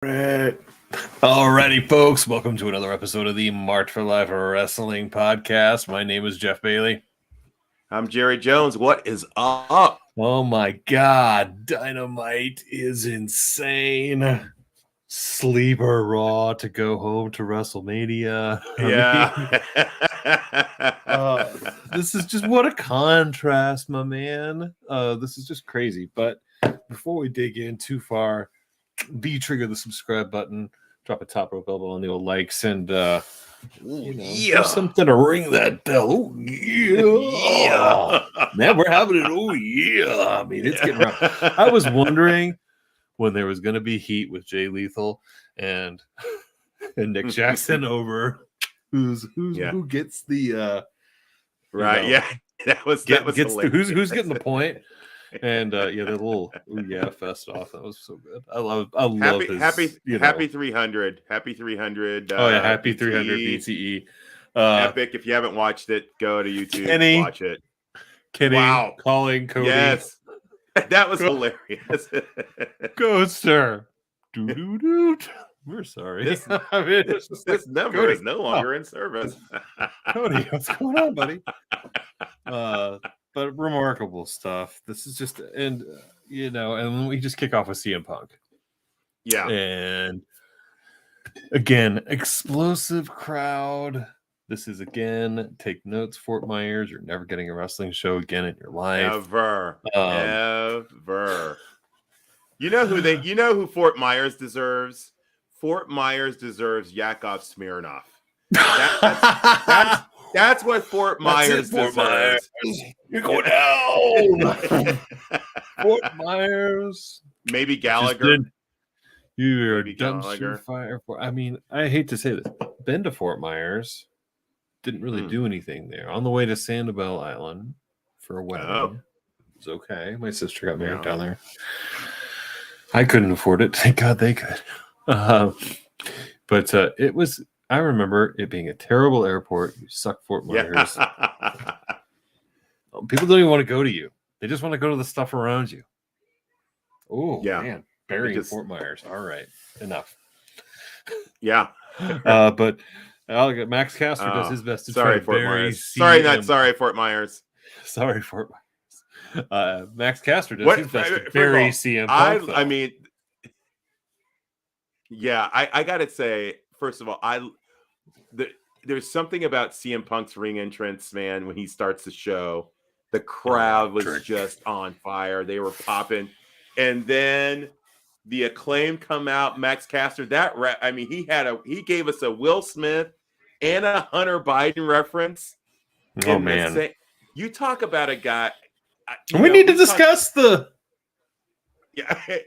Right. Alrighty, folks. Welcome to another episode of the March for Life Wrestling Podcast. My name is Jeff Bailey. I'm Jerry Jones. What is up? Oh my God. Dynamite is insane. Sleeper Raw to go home to Wrestlemania. This is just what a contrast, my man. This is just crazy. But before we dig in too far, trigger the subscribe button, drop a top rope elbow on the old likes, and do something to ring that bell. Oh yeah, man, we're having it. Oh yeah, I mean it's getting rough. I was wondering when there was going to be heat with Jay Lethal and Nick Jackson over who gets the right? Yeah, that was who's getting the point. And the little fest off, that was so good. I love happy 300 happy 300 happy 300 BTE epic. If you haven't watched it, go to YouTube, watch it. Wow, calling Cody, yes, that was hilarious. Ghoster, doo. We're sorry. This number is no longer in service. Cody, what's going on, buddy? But remarkable stuff. This is just, and we just kick off with CM Punk. Yeah. And again, explosive crowd. This is again, take notes, Fort Myers. You're never getting a wrestling show again in your life. Ever. You know who Fort Myers deserves? Fort Myers deserves Yakov Smirnoff. That's what Fort Myers deserves. You go down. Fort Myers. Maybe Gallagher. You're a dumpster fire. I mean, I hate to say this. Been to Fort Myers. Didn't really do anything there. On the way to Sanibel Island for a wedding. It was okay. My sister got married down there. I couldn't afford it. Thank God they could. But it was... I remember it being a terrible airport. You suck, Fort Myers. Yeah. People don't even want to go to you. They just want to go to the stuff around you. Oh, man. Burying Fort Myers. All right. Enough. Yeah. But Max Caster does his best to try to bury CM. Sorry, Fort Myers. Sorry, Fort Myers. Max Caster does his best to bury CM Punk. I mean, I got to say, first of all, there's something about CM Punk's ring entrance, man. When he starts the show, the crowd was just on fire. They were popping, and then the Acclaim come out. Max Caster, he gave us a Will Smith and a Hunter Biden reference. Oh man, you talk about a guy. We need to discuss the. Yeah,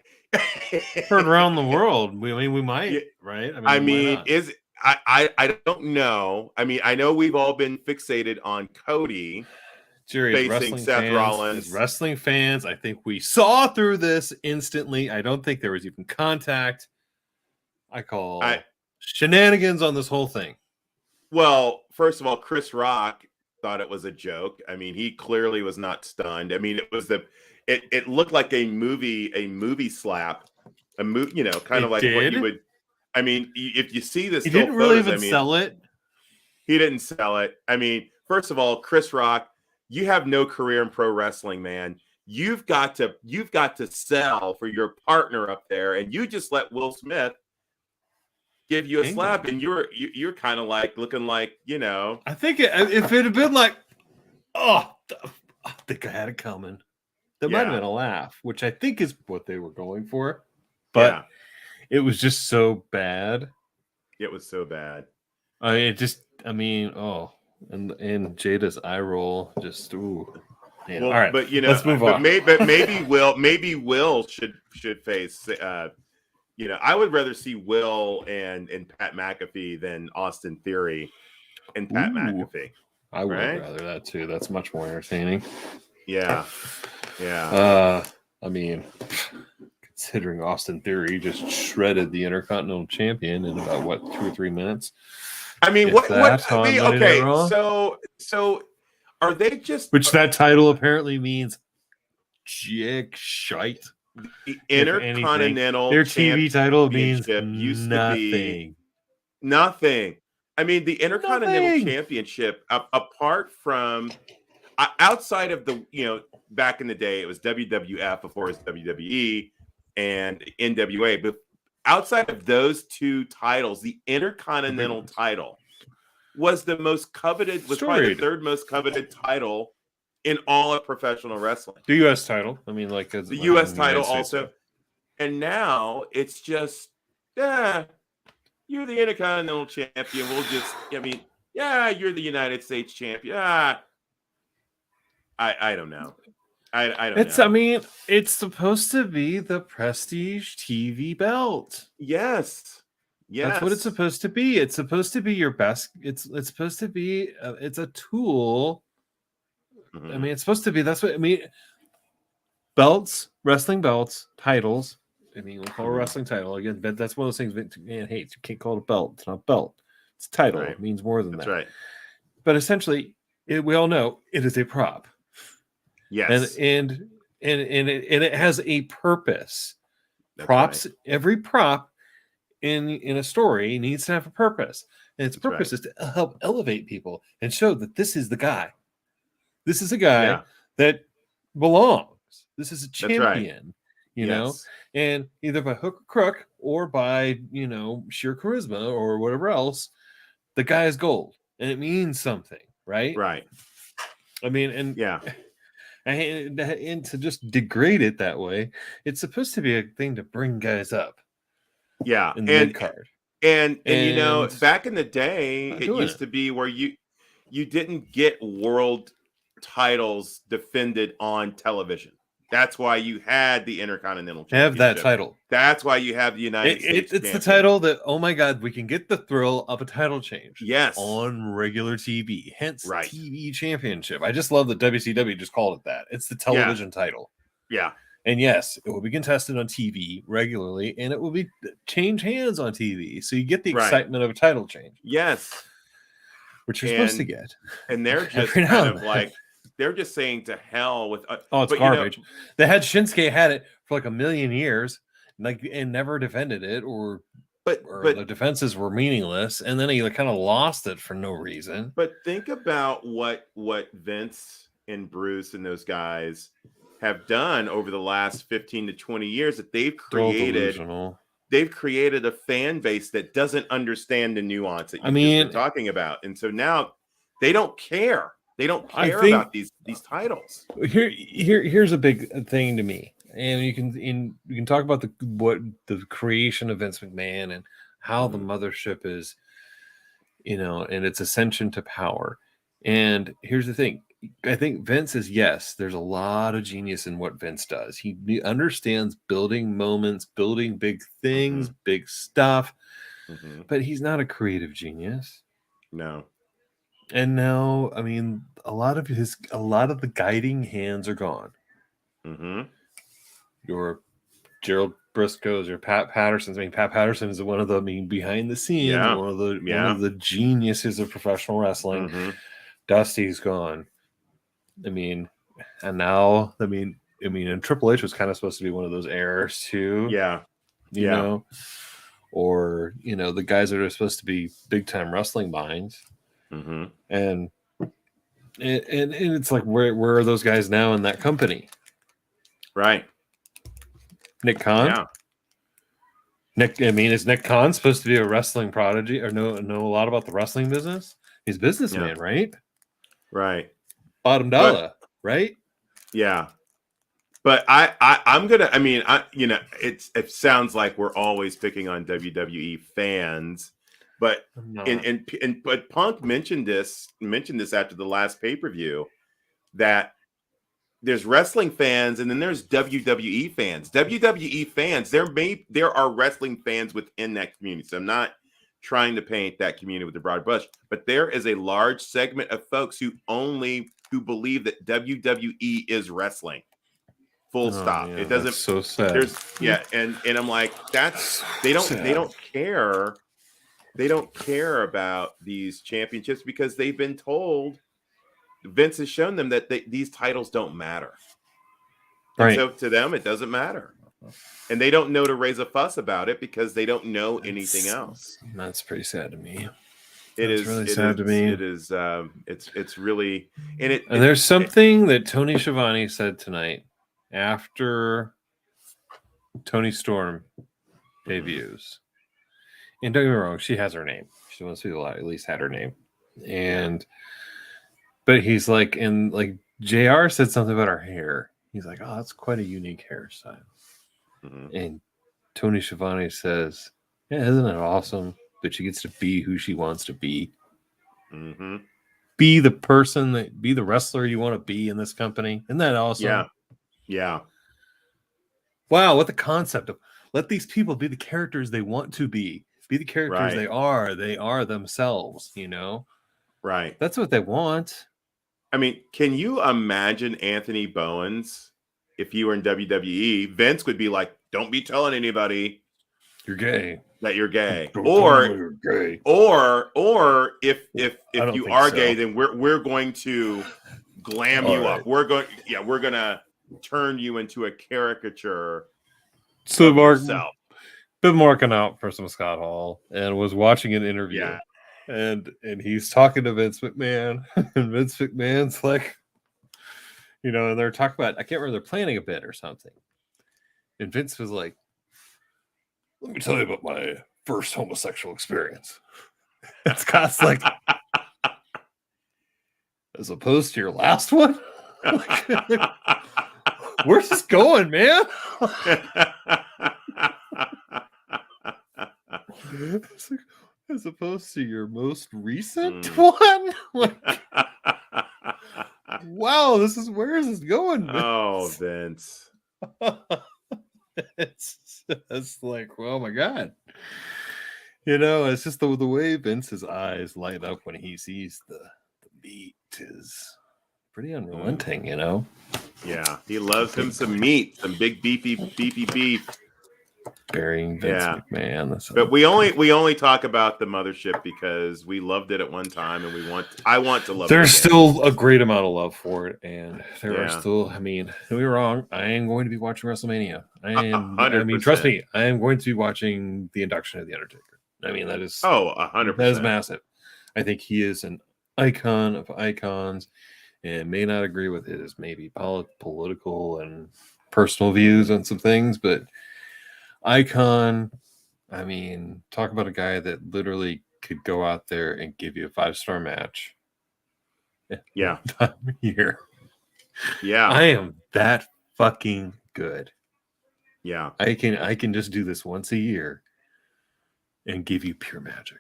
heard around the world. We might, right? I don't know. I mean, I know we've all been fixated on Cody facing Seth Rollins. As wrestling fans, I think we saw through this instantly. I don't think there was even contact. I call shenanigans on this whole thing. Well, first of all, Chris Rock thought it was a joke. I mean, he clearly was not stunned. I mean, it looked like a movie slap. Kind of like what you would. I mean, if you see this, he didn't really even sell it. He didn't sell it. I mean, first of all, Chris Rock, you have no career in pro wrestling, man. You've got to sell for your partner up there, and you just let Will Smith give you a slap, and you're kind of like looking like, I think if it had been like, I think I had it coming. There might have been a laugh, which I think is what they were going for, but. It was just so bad. It was so bad. And Jada's eye roll just all right. But let's move on. Maybe Will should face. I would rather see Will and Pat McAfee than Austin Theory and Pat McAfee. I would rather that too. That's much more entertaining. Yeah. I mean. Considering Austin Theory just shredded the Intercontinental Champion in about 2 or 3 minutes. I mean, okay. So are they just that title apparently means jig shite. The if anything. Intercontinental Their TV title means Championship used to be nothing. nothing. I mean, the Intercontinental Nothing. Championship, apart from outside of the, back in the day, it was WWF before it was WWE and NWA. But outside of those two titles, the Intercontinental title was the most coveted, was probably the third most coveted title in all of professional wrestling. The U.S. title. I mean, like the U.S. title also. And now it's just, you're the Intercontinental Champion. We'll just, you're the United States Champion. I don't know. I don't know. I mean, it's supposed to be the prestige TV belt. Yes. That's what it's supposed to be. It's supposed to be your best. It's supposed to be. It's a tool. Mm-hmm. I mean, it's supposed to be. That's what I mean. Belts, wrestling belts, titles. I mean, we'll call it a wrestling title again. But that's one of those things man hates. You can't call it a belt. It's not a belt. It's a title. Right. It means more than that. That's right. But essentially, we all know it is a prop. Yes. And it has a purpose. That's Props. Right. Every prop in a story needs to have a purpose, and its purpose is to help elevate people and show that this is the guy. This is a guy that belongs. This is a champion, you know, and either by hook or crook or by, sheer charisma or whatever else, the guy is gold and it means something, right? Right. I mean, and to just degrade it that way, it's supposed to be a thing to bring guys up. Yeah, in the mid card, and back in the day, it used to be where you didn't get world titles defended on television. That's why you had the Intercontinental Championship. Have that title. That's why you have the United States. It's the title that, oh my God, we can get the thrill of a title change. Yes, on regular TV. Hence, right. TV Championship. I just love that WCW just called it that. It's the television title. Yeah. And yes, it will be contested on TV regularly, and it will be change hands on TV. So you get the excitement of a title change. Yes. Which you're supposed to get. And they're just kind of like, they're just saying to hell with... it's garbage. They had Shinsuke had it for like a million years, and never defended it, or the defenses were meaningless, and then he kind of lost it for no reason. But think about what Vince and Bruce and those guys have done over the last 15 to 20 years, that they've created a fan base that doesn't understand the nuance that you've been talking about. And so now they don't care. They don't care about these titles. Here's a big thing to me. And you can talk about the creation of Vince McMahon and how the mothership is, and its ascension to power. And here's the thing. I think Vince is, there's a lot of genius in what Vince does. He understands building moments, building big things, big stuff, but he's not a creative genius. No. And now, I mean, a lot of the guiding hands are gone. Your Gerald Briscoes, your Pat Pattersons. I mean, Pat Patterson is one of the behind the scenes, one of the geniuses of professional wrestling. Dusty's gone. I mean, and now, and Triple H was kind of supposed to be one of those heirs too. You know, or the guys that are supposed to be big time wrestling minds. And it's like, where are those guys now in that company? Right. Nick Khan. Is Nick Khan supposed to be a wrestling prodigy or know a lot about the wrestling business? He's a businessman, right? Right. Bottom dollar, right? Yeah. But I'm gonna. I mean, it sounds like we're always picking on WWE fans, but but Punk mentioned this after the last pay-per-view, that there's wrestling fans and then there's WWE fans. WWE fans, there are wrestling fans within that community. So I'm not trying to paint that community with a broad brush, but there is a large segment of folks who believe that WWE is wrestling. Full stop. Yeah, it doesn't. That's so sad. And I'm like, they don't care. They don't care about these championships because they've been told, Vince has shown them that these titles don't matter. Right. So to them, it doesn't matter. And they don't know to raise a fuss about it because they don't know anything else. That's pretty sad to me. It's really sad to me. It's really, and there's something that Tony Schiavone said tonight after Tony Storm debuts. And don't get me wrong, she has her name. She wants to at least had her name. But he's like, and like JR said something about her hair. He's like, oh, that's quite a unique hairstyle. And Tony Schiavone says, yeah, isn't it awesome that she gets to be who she wants to be? Be the person be the wrestler you want to be in this company. Isn't that awesome? Yeah. Wow, what the concept of let these people be the characters they want to be the characters they are themselves, you know? Right. That's what they want. I mean, can you imagine Anthony Bowens if you were in WWE? Vince would be like, don't be telling anybody you're gay. That you're gay. You're gay. Or if you are gay, then we're going to glam you up. We're gonna turn you into a caricature of yourself. Been marking out for some Scott Hall and was watching an interview. Yeah. And he's talking to Vince McMahon, and Vince McMahon's like, you know, and they're talking about, I can't remember, they're planning a bit or something. And Vince was like, let me tell you about my first homosexual experience. And Scott's like, as opposed to your last one? Where's this going, man? It's like, as opposed to your most recent one? Like, wow, where is this going, Vince? Oh, Vince. It's like, oh my God. You know, it's just the way Vince's eyes light up when he sees the meat is pretty unrelenting, you know? Yeah, he loves him some meat, some big beefy beef. Burying Vince McMahon. But we only talk about the mothership because we loved it at one time, and I want to love it. There's still a great amount of love for it, and there are still. I mean, don't be wrong. I am going to be watching WrestleMania. I am. 100%. I mean, trust me. I am going to be watching the induction of the Undertaker. I mean, that is 100%. That is massive. I think he is an icon of icons, and may not agree with his maybe political and personal views on some things, but. Icon, I mean, talk about a guy that literally could go out there and give you a 5-star match. Yeah. Here. Yeah. I am that fucking good. Yeah. I can just do this once a year and give you pure magic.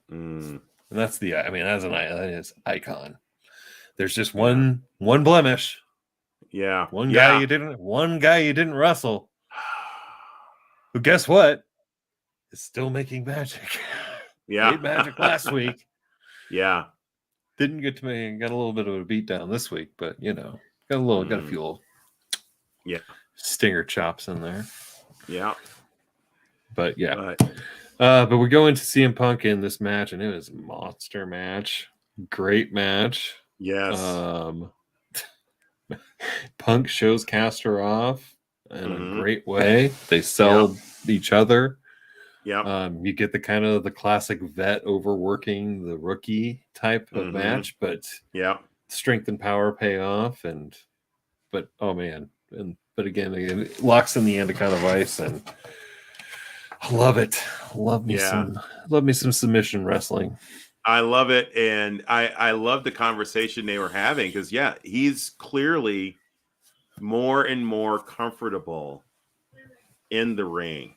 And that's that is Icon. There's just one blemish. Yeah. One guy you didn't wrestle. But guess what? It's still making magic. Yeah. Made magic last week. Yeah. Didn't get to me. Got a little bit of a beat down this week, but you know, got a few stinger chops in there. Yeah. But yeah. But we go into CM Punk in this match, and it was a monster match. Great match. Yes. Punk shows Caster off in a great way. They sell each other. Yeah. You get the kind of the classic vet overworking the rookie type of match, but strength and power pay off. But again, it locks in the Anaconda Vice, and I love it. Love me some submission wrestling. I love it, and I love the conversation they were having because he's clearly more and more comfortable in the ring.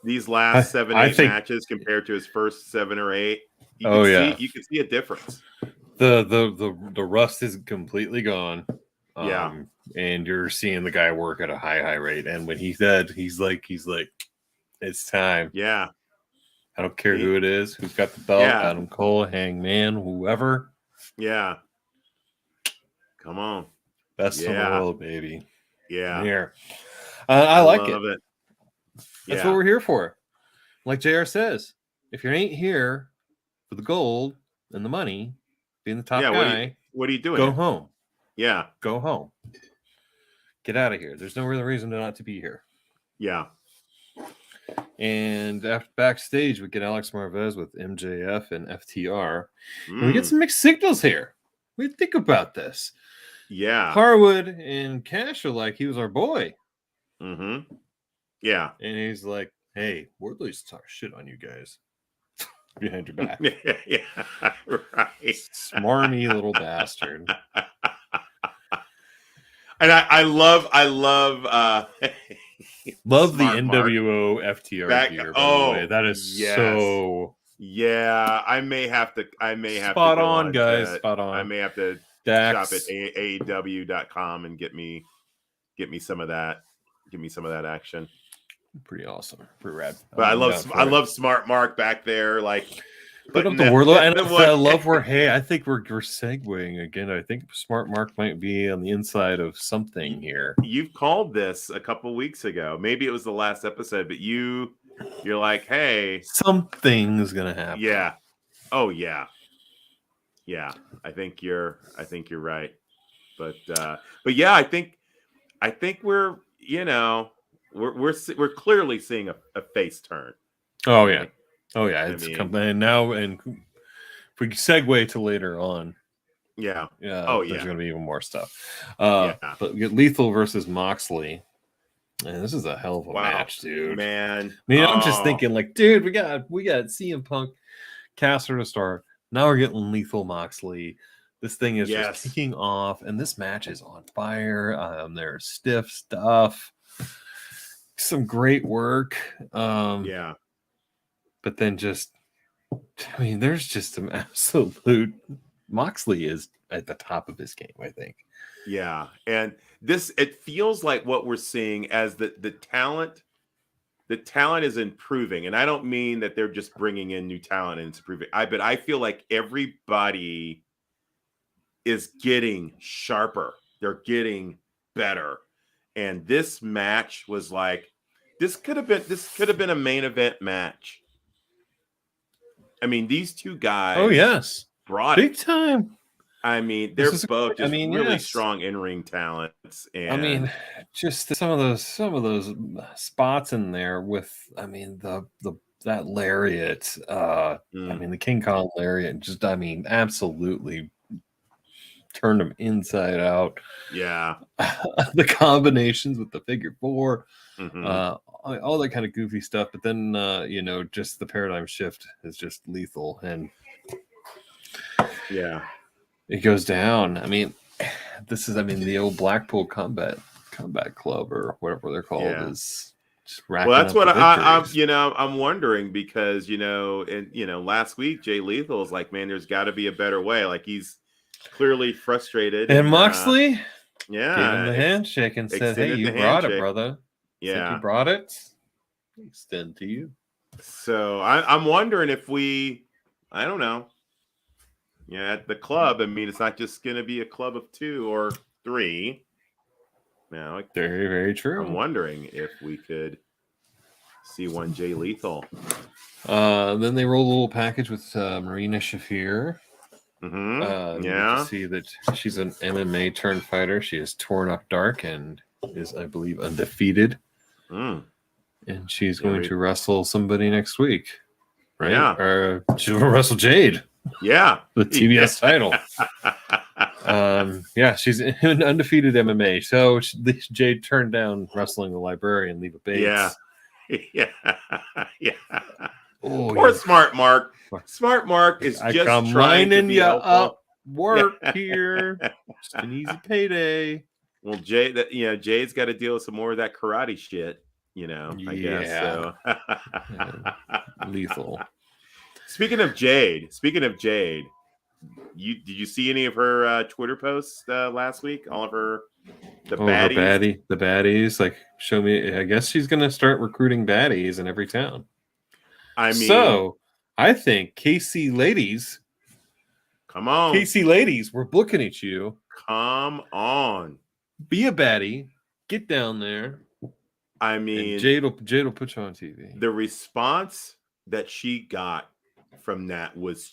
These last 7-8 matches compared to his first 7 or 8, you can see a difference. The rust is completely gone. And you're seeing the guy work at a high rate. And when he said he's like, it's time. Yeah. I don't care who it is, who's got the belt, Adam Cole, Hangman, whoever. Yeah. Come on. Best in the world, baby. Yeah. Here. I like it. That's what we're here for. Like JR says, if you ain't here for the gold and the money, being the top guy, what are you doing? Go home. Yeah. Go home. Get out of here. There's no real reason not to be here. Yeah. And after backstage, we get Alex Marvez with MJF and FTR. And we Mm. get some mixed signals here. What do you think about this? Yeah. Harwood and Cash are like, he was our boy. Mm-hmm. Yeah. And he's like, hey, Wardlow's talk shit on you guys behind your back. Yeah. Right. Smarmy little bastard. And I love Love the Smart Mark. NWO FTR gear, by the way. That is so Yeah, I may have to spot go on, guys. to, Spot on. I may have to Dax. shop at AEW.com and get me some of that. Give me some of that action. Pretty awesome. Pretty rad. But I love Smart Mark back there, like put up the Wardlow, and I love where I think we're segueing again. I think Smart Mark might be on the inside of something here. You've called this a couple weeks ago. Maybe it was the last episode, but you're like, hey, something's gonna happen. Yeah. Oh yeah. Yeah. I think you're right. But yeah, I think we're we're clearly seeing a face turn. Oh yeah. It's coming now, and if we segue to later on, there's going to be even more stuff. But we get Lethal versus Moxley, and this is a hell of a match, dude. Man, I'm just thinking, like, dude, we got CM Punk, Caster to start. Now we're getting Lethal Moxley. This thing is just kicking off, and this match is on fire. There's stiff stuff, some great work. But then there's just some absolute Moxley is at the top of his game, I think. Yeah. And it feels like what we're seeing as the talent is improving. And I don't mean that they're just bringing in new talent and it's improving. But I feel like everybody is getting sharper. They're getting better. And this match was like, this could have been a main event match. I mean, these two guys brought big time. I mean, they're both just really strong in-ring talents. And I mean, just some of those spots in there with, I mean, that lariat, I mean, the King Kong lariat, just, I mean, absolutely turned them inside out. Yeah. The combinations with the figure four, all that kind of goofy stuff. But then, just the paradigm shift is just lethal. And yeah, it goes down. I mean, the old Blackpool Combat Club or whatever they're called is just racking well, that's up what victories. I'm wondering, because, last week, Jay Lethal is like, man, there's got to be a better way. Like, he's clearly frustrated. And Moxley gave him the handshake and said, hey, you brought it, brother. Yeah. You brought it. Extend to you. So I'm wondering if I don't know. Yeah, at the club, I mean, it's not just going to be a club of 2 or 3. Now, very, very true. I'm wondering if we could see one Jay Lethal. Then they roll a little package with Marina Shafir. To see that she's an MMA turned fighter. She is torn up dark and is, I believe, undefeated. And she's going to wrestle somebody next week, right? Yeah. Or she's going to wrestle Jade. Yeah. The TBS title. She's an undefeated MMA. So Jade turned down wrestling the librarian, Leva Bates. Yeah. Poor Smart Mark. Smart Mark is just trying to be up work here. Just an easy payday. Well, Jade's got to deal with some more of that karate shit, I guess. So. Lethal. Speaking of Jade, did you see any of her Twitter posts last week? All of the baddies? The baddies, like, show me. I guess she's going to start recruiting baddies in every town. I mean, so I think KC ladies, come on, KC ladies, we're looking at you. Come on, be a baddie, get down there. I mean, Jade will put you on TV. The response that she got from that was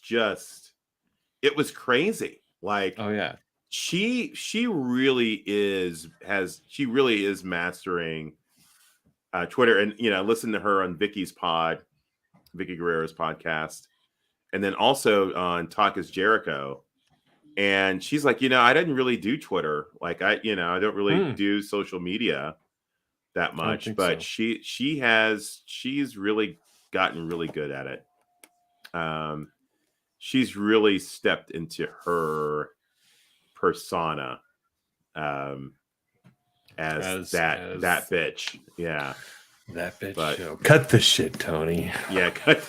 it was crazy. Like, oh yeah, she really is mastering Twitter, and listen to her on Vicky Guerrero's podcast, and then also on Talk is Jericho. And she's like, I didn't really do Twitter. Like I don't really do social media that much, but so. she's really gotten really good at it. She's really stepped into her persona as that bitch. Yeah. That bitch show. Cut the shit, Tony. Yeah, cut.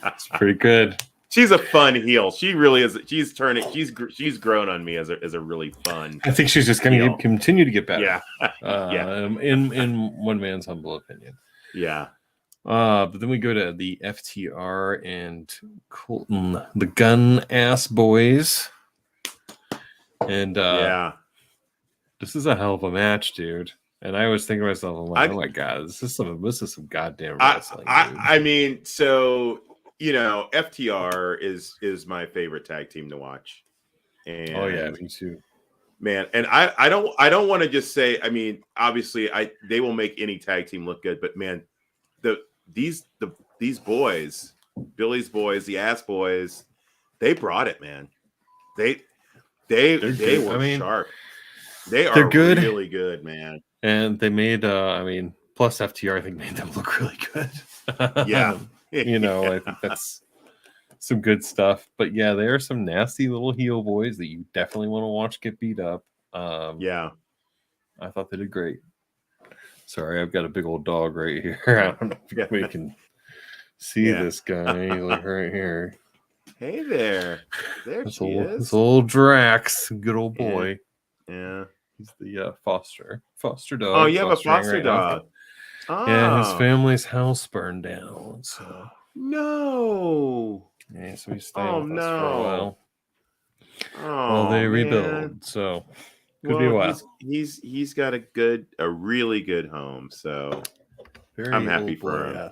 It's pretty good. She's a fun heel. She really is. She's grown on me as a really fun. I think she's just going to continue to get better. Yeah. Yeah. In one man's humble opinion. Yeah. But then we go to the FTR and Colton, the Gun Ass Boys. And this is a hell of a match, dude. And I was thinking to myself, I'm like, oh my god, this is some goddamn wrestling. I mean, so FTR is my favorite tag team to watch. And oh yeah, me too. Man, and I don't want to just say, I mean, obviously they will make any tag team look good, but man, these boys, Billy's boys, the Ass Boys, they brought it, man. They were sharp. They're good, really good, man. And they made plus FTR I think made them look really good. Yeah. I think that's some good stuff. But yeah, there are some nasty little heel boys that you definitely want to watch get beat up. Yeah. I thought they did great. Sorry, I've got a big old dog right here. I don't know if we can see this guy like right here. Hey there. This old Drax, good old boy. Yeah. He's the foster dog. Oh, you have a foster dog. Oh. Yeah, his family's house burned down. So no. Yeah, so he's staying with us for a while. Oh, well, they rebuild. So could be a while. He's got a really good home. So I'm happy for him.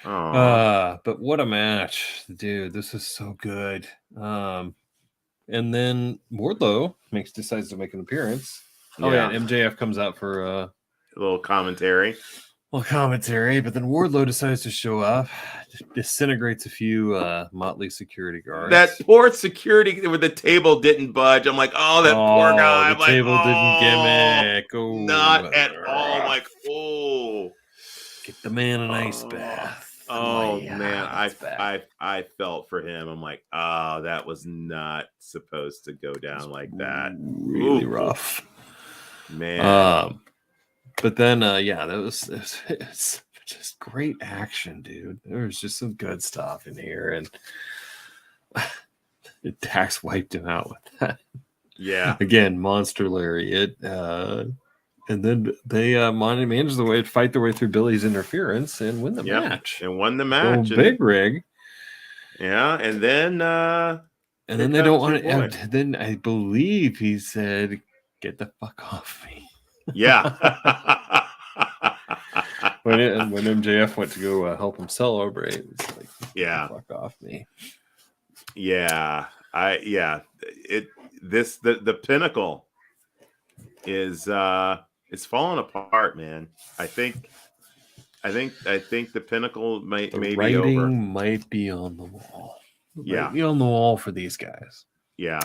But what a match, dude! This is so good. And then Wardlow decides to make an appearance. Oh yeah, and MJF comes out for a little commentary. But then Wardlow decides to show up, disintegrates a few Motley security guards. That poor security with the table didn't budge. I'm like, oh, that poor guy. The table didn't gimmick. Oh, not at all. I'm like, oh, get the man an ice bath. Oh man, I felt for him. I'm like, oh, that was not supposed to go down like that. Really rough, man. But then, it's just great action, dude. There was just some good stuff in here, and Dax wiped him out with that. Yeah, again, monster lariat. And then they managed to fight their way through Billy's interference and win the match. And won the match. Big rig. Yeah, and then they don't want to. Then I believe he said, "Get the fuck off me." Yeah. when MJF went to go help him celebrate, it was like, "Yeah, fuck off me." Yeah, the pinnacle is it's falling apart, man. I think the pinnacle may be over. Might be on the wall. Yeah, be on the wall for these guys. Yeah.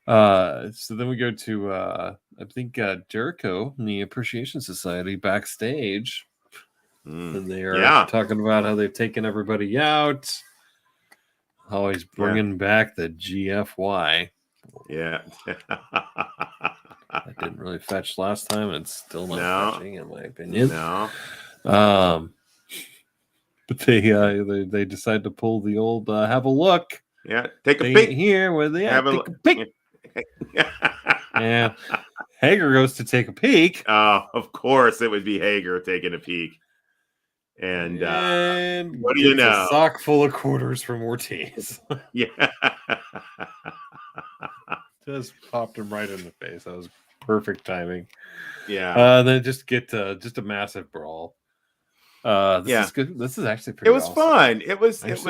So then we go to I think Jericho and the Appreciation Society backstage, and they are talking about how they've taken everybody out. How he's bringing back the GFY. Yeah. That didn't really fetch last time, and it's still not fetching, in my opinion. No. But they decide to pull the old have a look. Yeah, take a peek here where they have take a peek. Yeah, Hager goes to take a peek. Of course, it would be Hager taking a peek. And what do you know? A sock full of quarters from Ortiz. Yeah. Just popped him right in the face. That was perfect timing. Yeah. Then just get just a massive brawl. This is good. This is actually pretty. It was awesome. fun. I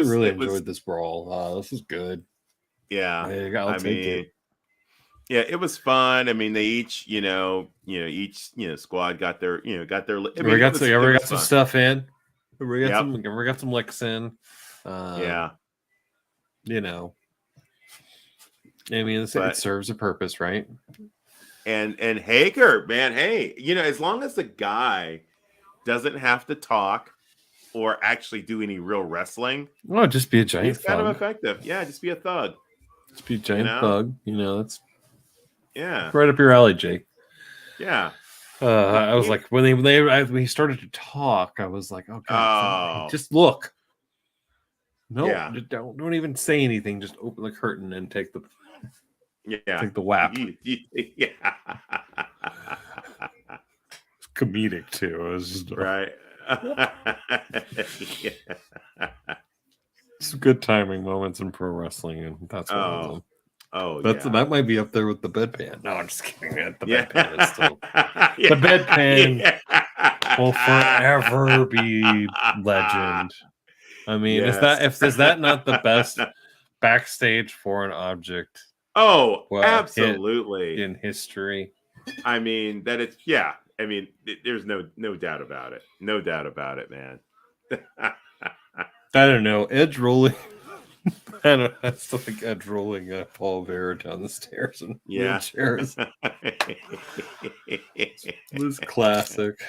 really enjoyed this brawl. This is good. Yeah. I'll take it. Yeah, it was fun. I mean, they each, each squad got their, got their. I mean, Everybody got some fun. stuff in. Everybody Yep. got some licks in. Yeah. You know, I mean, it serves a purpose, right? And Hager, man, hey, as long as the guy doesn't have to talk or actually do any real wrestling, Well, just be a giant he's kind of thug. effective. Yeah, just be a thug. Just be a giant thug. That's yeah, right up your alley, Jake. Yeah. I was like, when he started to talk, I was like, oh god, just look. No, just don't even say anything. Just open the curtain and take the whap. Yeah. It's comedic too. It was just right. Some good timing moments in pro wrestling, and that's one of them. That might be up there with the bedpan. No, I'm just kidding. The bedpan is still the bedpan will forever be legend. I mean, is that not the best backstage foreign object? Oh, absolutely in history. I mean that it's I mean, there's no doubt about it. No doubt about it, man. I don't know. Edge rolling. I still think Edge rolling Paul Bearer down the stairs and wheelchairs. This classic.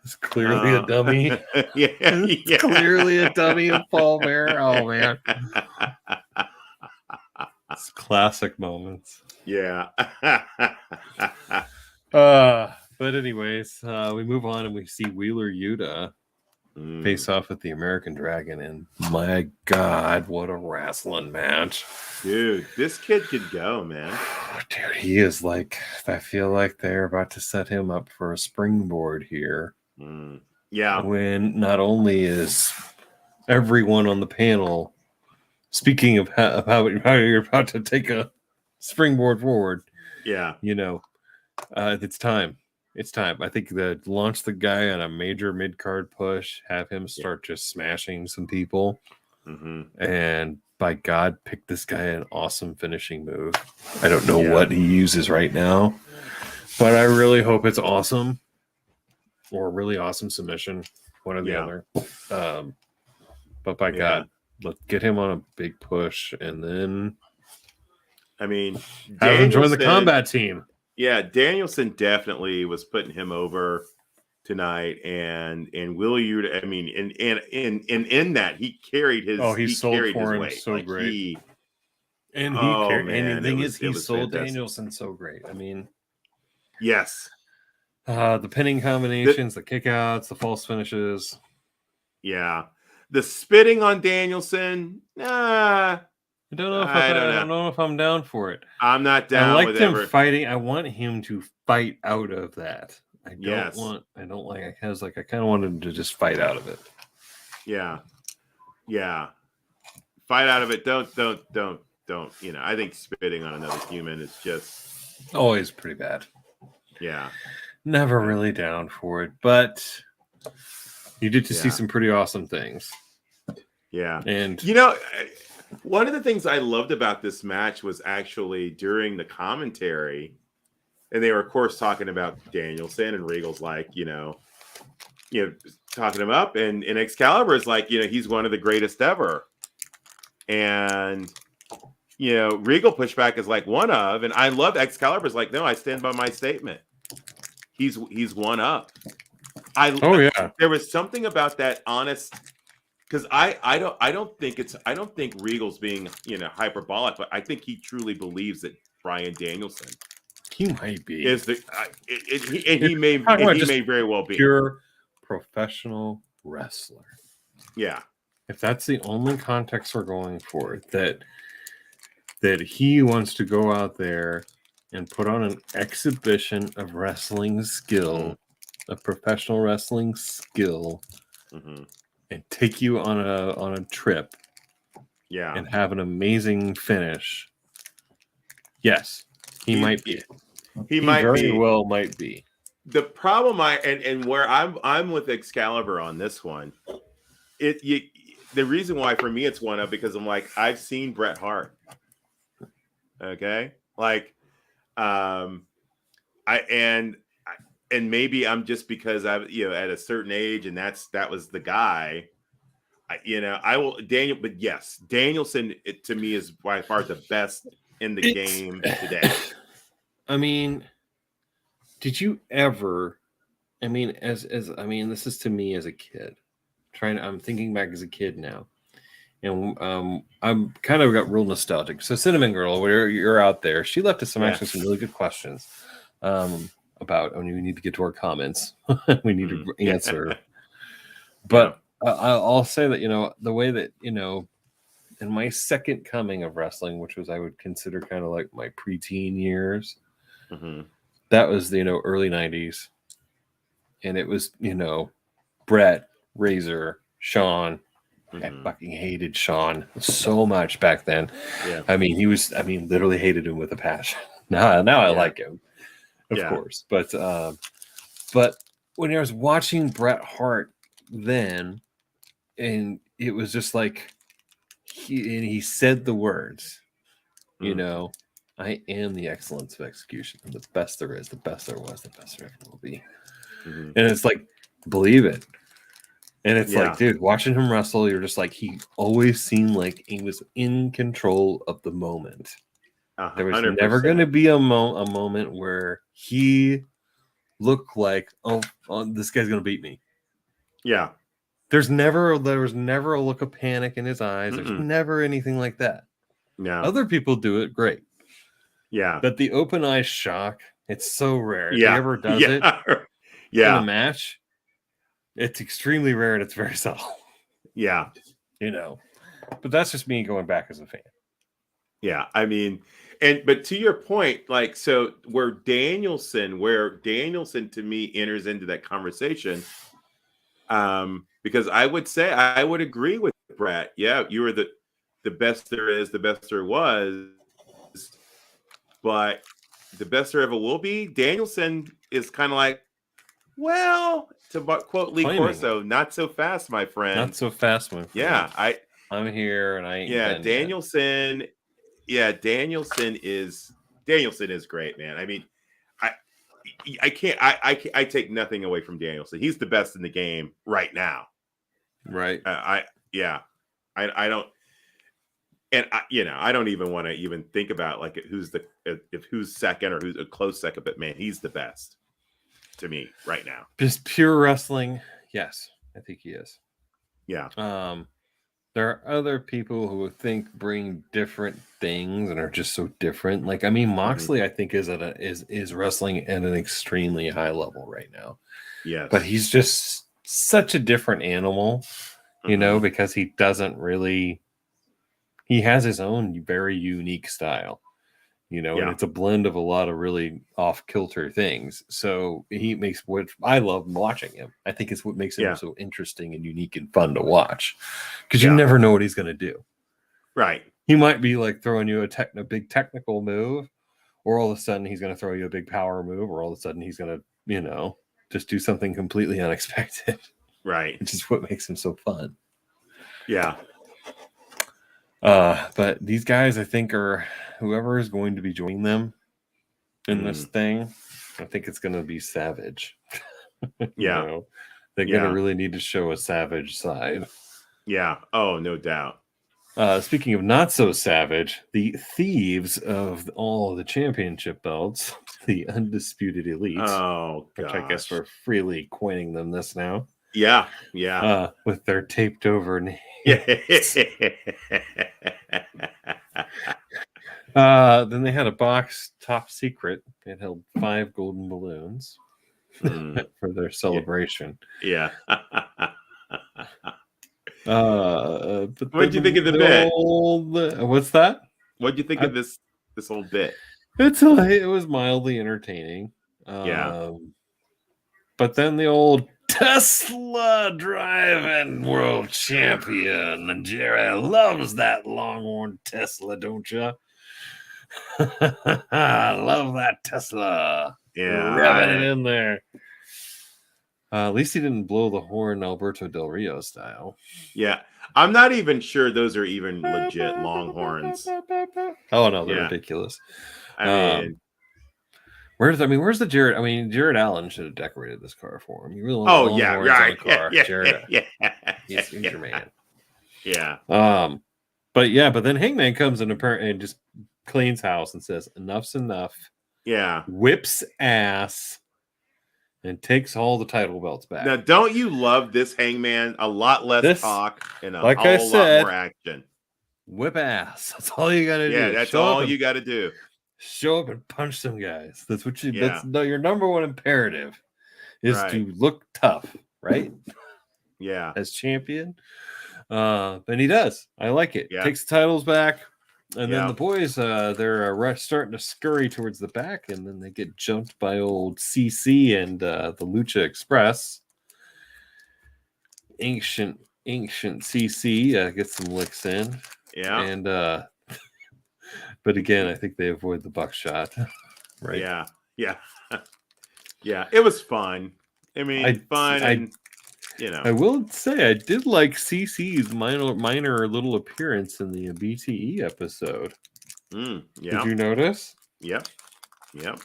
It's clearly a dummy. It's clearly a dummy of Paul Bearer. Oh man. It's classic moments. Yeah. But anyways, we move on and we see Wheeler Yuta face off with the American Dragon, and my god, what a wrestling match. Dude, this kid could go, man. Dude, he is like, I feel like they're about to set him up for a springboard here. Yeah. When not only is everyone on the panel speaking of how you're about to take a springboard forward. Yeah. It's time. It's time. I think that launch the guy on a major mid-card push, have him start just smashing some people, and by God, pick this guy an awesome finishing move. I don't know what he uses right now, but I really hope it's awesome or a really awesome submission, one or the other. But by God, let's get him on a big push, and then I mean, have him join the combat team. Yeah, Danielson definitely was putting him over tonight, and Will Yuta. I mean, in that he carried his. He sold for him weight. so great. He sold Danielson so great. I mean, yes, the pinning combinations, the kickouts, the false finishes. Yeah, the spitting on Danielson. I don't know if I'm down for it. I'm not down. I liked him fighting. I want him to fight out of that. I kind of wanted him to just fight out of it. Yeah. Fight out of it. Don't. I think spitting on another human is just always pretty bad. Yeah. Never really down for it, but you get to see some pretty awesome things. Yeah. And one of the things I loved about this match was actually during the commentary, and they were, of course, talking about Danielson, and Regal's like, talking him up, and Excalibur is like, he's one of the greatest ever. And, Regal pushback is like one of, and I love Excalibur's like, no, I stand by my statement. He's one up. There was something about that honest. Because I don't think Regal's being hyperbolic, but I think he truly believes that Bryan Danielson he might be he may very well be pure professional wrestler. Yeah, if that's the only context we're going for, that he wants to go out there and put on an exhibition of wrestling skill, of professional wrestling skill. And take you on a trip, and have an amazing finish. Yes, he might be. He might very well might be. The problem and where I'm with Excalibur on this one, the reason why for me it's one up because I'm like I've seen Bret Hart, Okay, like, and maybe I'm just because I've at a certain age, and that was the guy. I will Daniel, but yes, Danielson to me is by far the best in the game today. I mean, did you ever? I mean, this is to me as a kid. I'm thinking back as a kid now, and I'm kind of got real nostalgic. So, Cinnamon Girl, where you're out there, she left us some really good questions about. We need to get to our comments. We need to answer. But I'll say that the way that in my second coming of wrestling, which was I would consider kind of like my preteen years, that was the early 90s, and it was Brett, Razor, Sean. I fucking hated Sean so much back then. Yeah. I mean, literally hated him with a passion. Now I like him, of course. But when I was watching Bret Hart then, and it was just like he said the words, I am the excellence of execution. I'm the best there is, the best there was, the best there ever will be. And it's like, believe it. And it's like, dude, watching him wrestle, you're just like, he always seemed like he was in control of the moment. 100%. There was never going to be a moment where he looked like, oh, this guy's going to beat me. Yeah. There was never a look of panic in his eyes. There's never anything like that. No. Other people do it great. Yeah. But the open eye shock, it's so rare. If he ever does it in a match, it's extremely rare and it's very subtle. Yeah. But that's just me going back as a fan. Yeah. I mean, but to your point, like, so where Danielson to me enters into that conversation, because I would say I would agree with Brett. Yeah, you were the best there is, the best there was, but the best there ever will be. Danielson is kind of like, well, to quote Lee Corso, not so fast, my friend. Not so fast, my friend. Yeah, I'm here, and I ain't Danielson. Yet. Yeah, Danielson is great, man. I mean, I can't. I take nothing away from Danielson. He's the best in the game right now. Right. I don't. And I don't even want to even think about like who's second or who's a close second, but man, he's the best to me right now. Just pure wrestling. Yes, I think he is. Yeah. There are other people who bring different things and are just so different. Like, I mean, Moxley, I think is wrestling at an extremely high level right now. Yes. But he's just such a different animal, because he doesn't really. He has his own very unique style, and it's a blend of a lot of really off-kilter things. So he makes what I love watching him. I think it's what makes him so interesting and unique and fun to watch, because you never know what he's going to do. Right. He might be like throwing you a big technical move, or all of a sudden he's going to throw you a big power move, or all of a sudden he's going to, just do something completely unexpected. Right. Which is what makes him so fun. Yeah. But these guys, I think, are whoever is going to be joining them in this thing. I think it's going to be Savage. Yeah. They're going to really need to show a Savage side. Yeah. Oh, no doubt. Speaking of not so savage, the thieves of all of the championship belts, the Undisputed Elite. Oh, gosh. Which I guess we're freely coining them this now. Yeah. Yeah. With their taped over names. Then they had a box top secret. It held 5 golden balloons for their celebration. Yeah. But what'd you think of the bit? What's that? What'd you think of this whole bit? It was mildly entertaining. But then the old Tesla driving world champion, Jerry loves that Longhorn Tesla, don't you? I love that Tesla. Yeah, revving it in there. At least he didn't blow the horn Alberto Del Rio style. Yeah. I'm not even sure those are even legit longhorns. Oh no, they're Yeah. ridiculous. I mean, where's the Jared? I mean, Jared Allen should have decorated this car for him. You really want oh long yeah, horns right. on a car, Yeah, Jared. yeah, He's your man. Yeah. But then Hangman comes in and just cleans house and says, "Enough's enough." Yeah. Whips ass and takes all the title belts back. Now, don't you love this Hangman? A lot less talk and a whole lot more action. Whip ass. That's all you got to do. Yeah, that's all you got to do. Show up and punch some guys. That's what you. Yeah. That's your number one imperative is to look tough, right? Yeah, as champion. And he does. I like it. Yeah. Takes the titles back, and then the boys they're starting to scurry towards the back, and then they get jumped by old CC and the Lucha Express. Ancient CC gets some licks in. Yeah. And but again, I think they avoid the buckshot. Right. Yeah. Yeah. Yeah. It was fun. I mean, fun and I will say I did like CC's minor little appearance in the BTE episode. Yeah. Did you notice? Yep. Yep.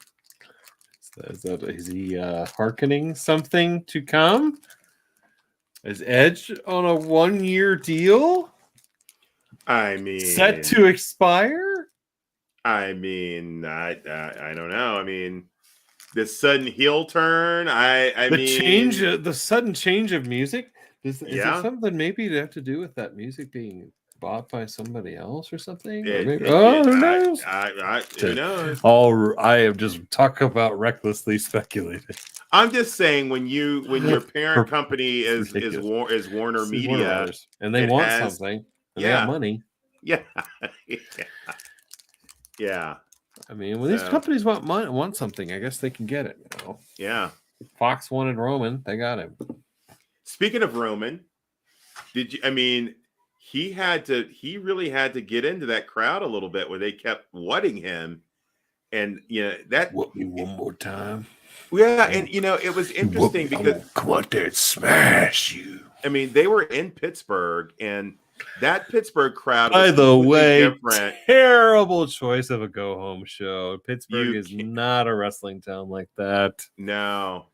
Is he hearkening something to come? Is Edge on a 1-year deal? I mean, set to expire? I mean, I don't know. I mean, this sudden heel turn. The sudden change of music. Is there something maybe to have to do with that music being bought by somebody else or something? Who knows? Who knows? I am just talking about recklessly speculating. I'm just saying when your parent company is Warner Media, and they want something, and they have money. Yeah. Yeah. I mean, when these companies want something, I guess they can get it. You know? Yeah. Fox wanted Roman, they got him. Speaking of Roman, he really had to get into that crowd a little bit where they kept whatting him. And that what me one more time. Yeah, and it was interesting because come on there and smash you. I mean, they were in Pittsburgh, and that Pittsburgh crowd was, by the way, different. Terrible choice of a go-home show. Pittsburgh is not a wrestling town like that. No,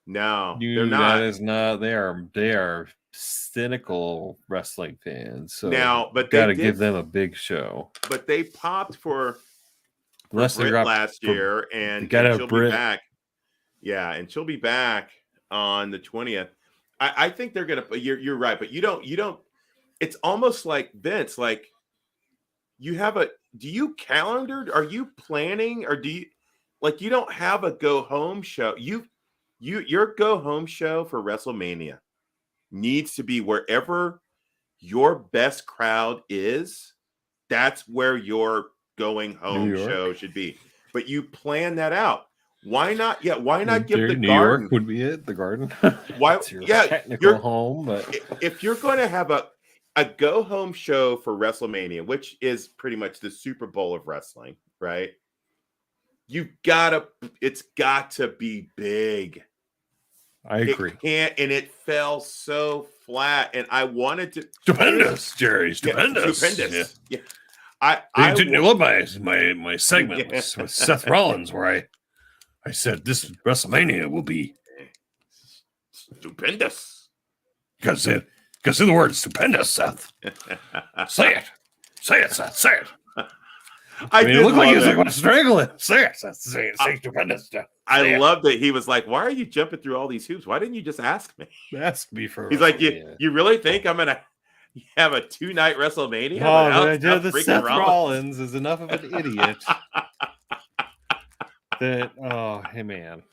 they're not. That is not. They are cynical wrestling fans. So but got to give them a big show. But they popped for Britt last year, and she'll be back. Yeah, and she'll be back on the 20th. I think they're gonna. You're right, but you don't. It's almost like Vince. Like you have do you calendar? Are you planning, or do you you don't have a go home show? Your go home show for WrestleMania needs to be wherever your best crowd is. That's where your going home show should be. But you plan that out. Why not? Yeah, why not give the New Garden? York would be it. The Garden. Why? Technical home, but if you're going to have a go home show for WrestleMania, which is pretty much the Super Bowl of wrestling, right? It's got to be big. I agree. It fell so flat, and I wanted to. Stupendous, Jerry. Stupendous. Yeah. I didn't love my segment with Seth Rollins where I said this WrestleMania will be stupendous. Because of the word stupendous, Seth. Say it, Seth. Say it. I mean, it looked like he was going to strangle it. Say it, Seth. Say stupendous. I love that he was like, "Why are you jumping through all these hoops? Why didn't you just ask me?" Ask me for. He's like, "You really think I'm gonna have a 2-night WrestleMania?" Oh, the Seth Rollins is enough of an idiot. Hey man.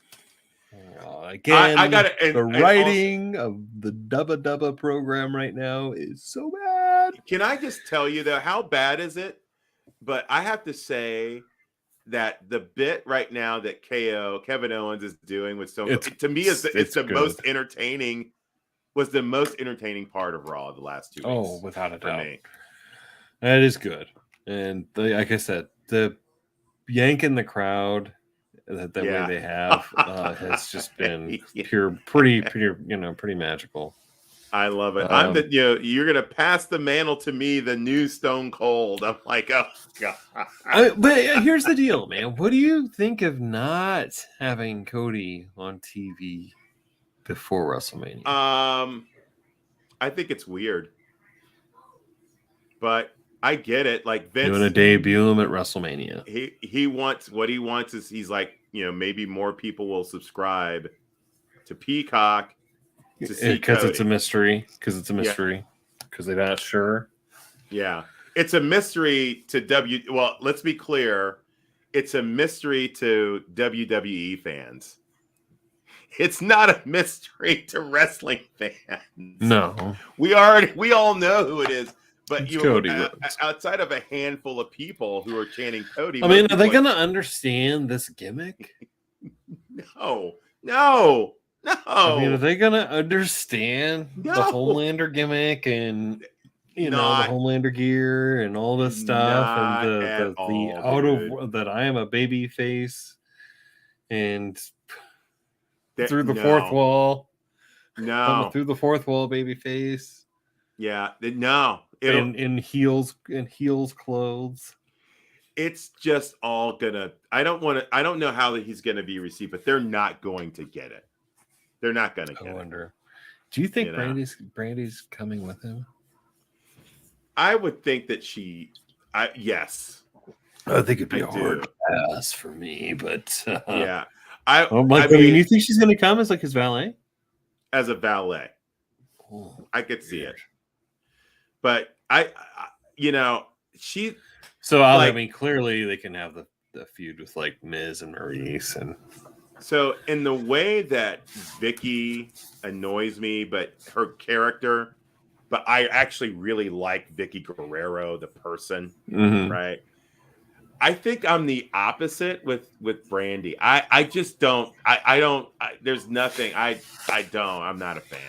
Again, I got it. The writing of the Dubba program right now is so bad. Can I just tell you though, how bad is it? But I have to say that the bit right now that Kevin Owens is doing with to me it's the most entertaining. Was the most entertaining part of Raw the last 2 weeks. Oh, without a doubt. That is good. And like I said, the yanking the crowd the way they have has just been pretty magical. I love it. You're gonna pass the mantle to me, the new Stone Cold. I'm like, oh god. But here's the deal, man. What do you think of not having Cody on TV before WrestleMania? I think it's weird, but I get it. Like Vince, You want to debut him at WrestleMania? He wants what he wants is he's like, maybe more people will subscribe to Peacock to see because it's a mystery. Because they're not sure. Yeah, it's a mystery to Well, let's be clear. It's a mystery to WWE fans. It's not a mystery to wrestling fans. No, we all know who it is. But Cody outside of a handful of people who are chanting Cody, I mean, are they going to understand this gimmick? No. I mean, are they going to understand the Homelander gimmick and the Homelander gear and all this stuff and that I am a baby face and through the fourth wall? No, through the fourth wall, baby face. Yeah, no. In heels clothes. It's just all gonna. I don't know how he's gonna be received, but they're not going to get it. They're not gonna get it. I wonder. Do you think Brandy's coming with him? I would think that yes. I think it'd be a hard pass for me, but yeah. You think she's gonna come as like his valet? As a valet. Oh, I could see it. But she. So I mean, clearly they can have the feud with like Miz and Maurice, and so in the way that Vicky annoys me, but her character, but I actually really like Vicky Guerrero, the person, right? I think I'm the opposite with Brandy. I just don't. I don't. There's nothing. I'm not a fan.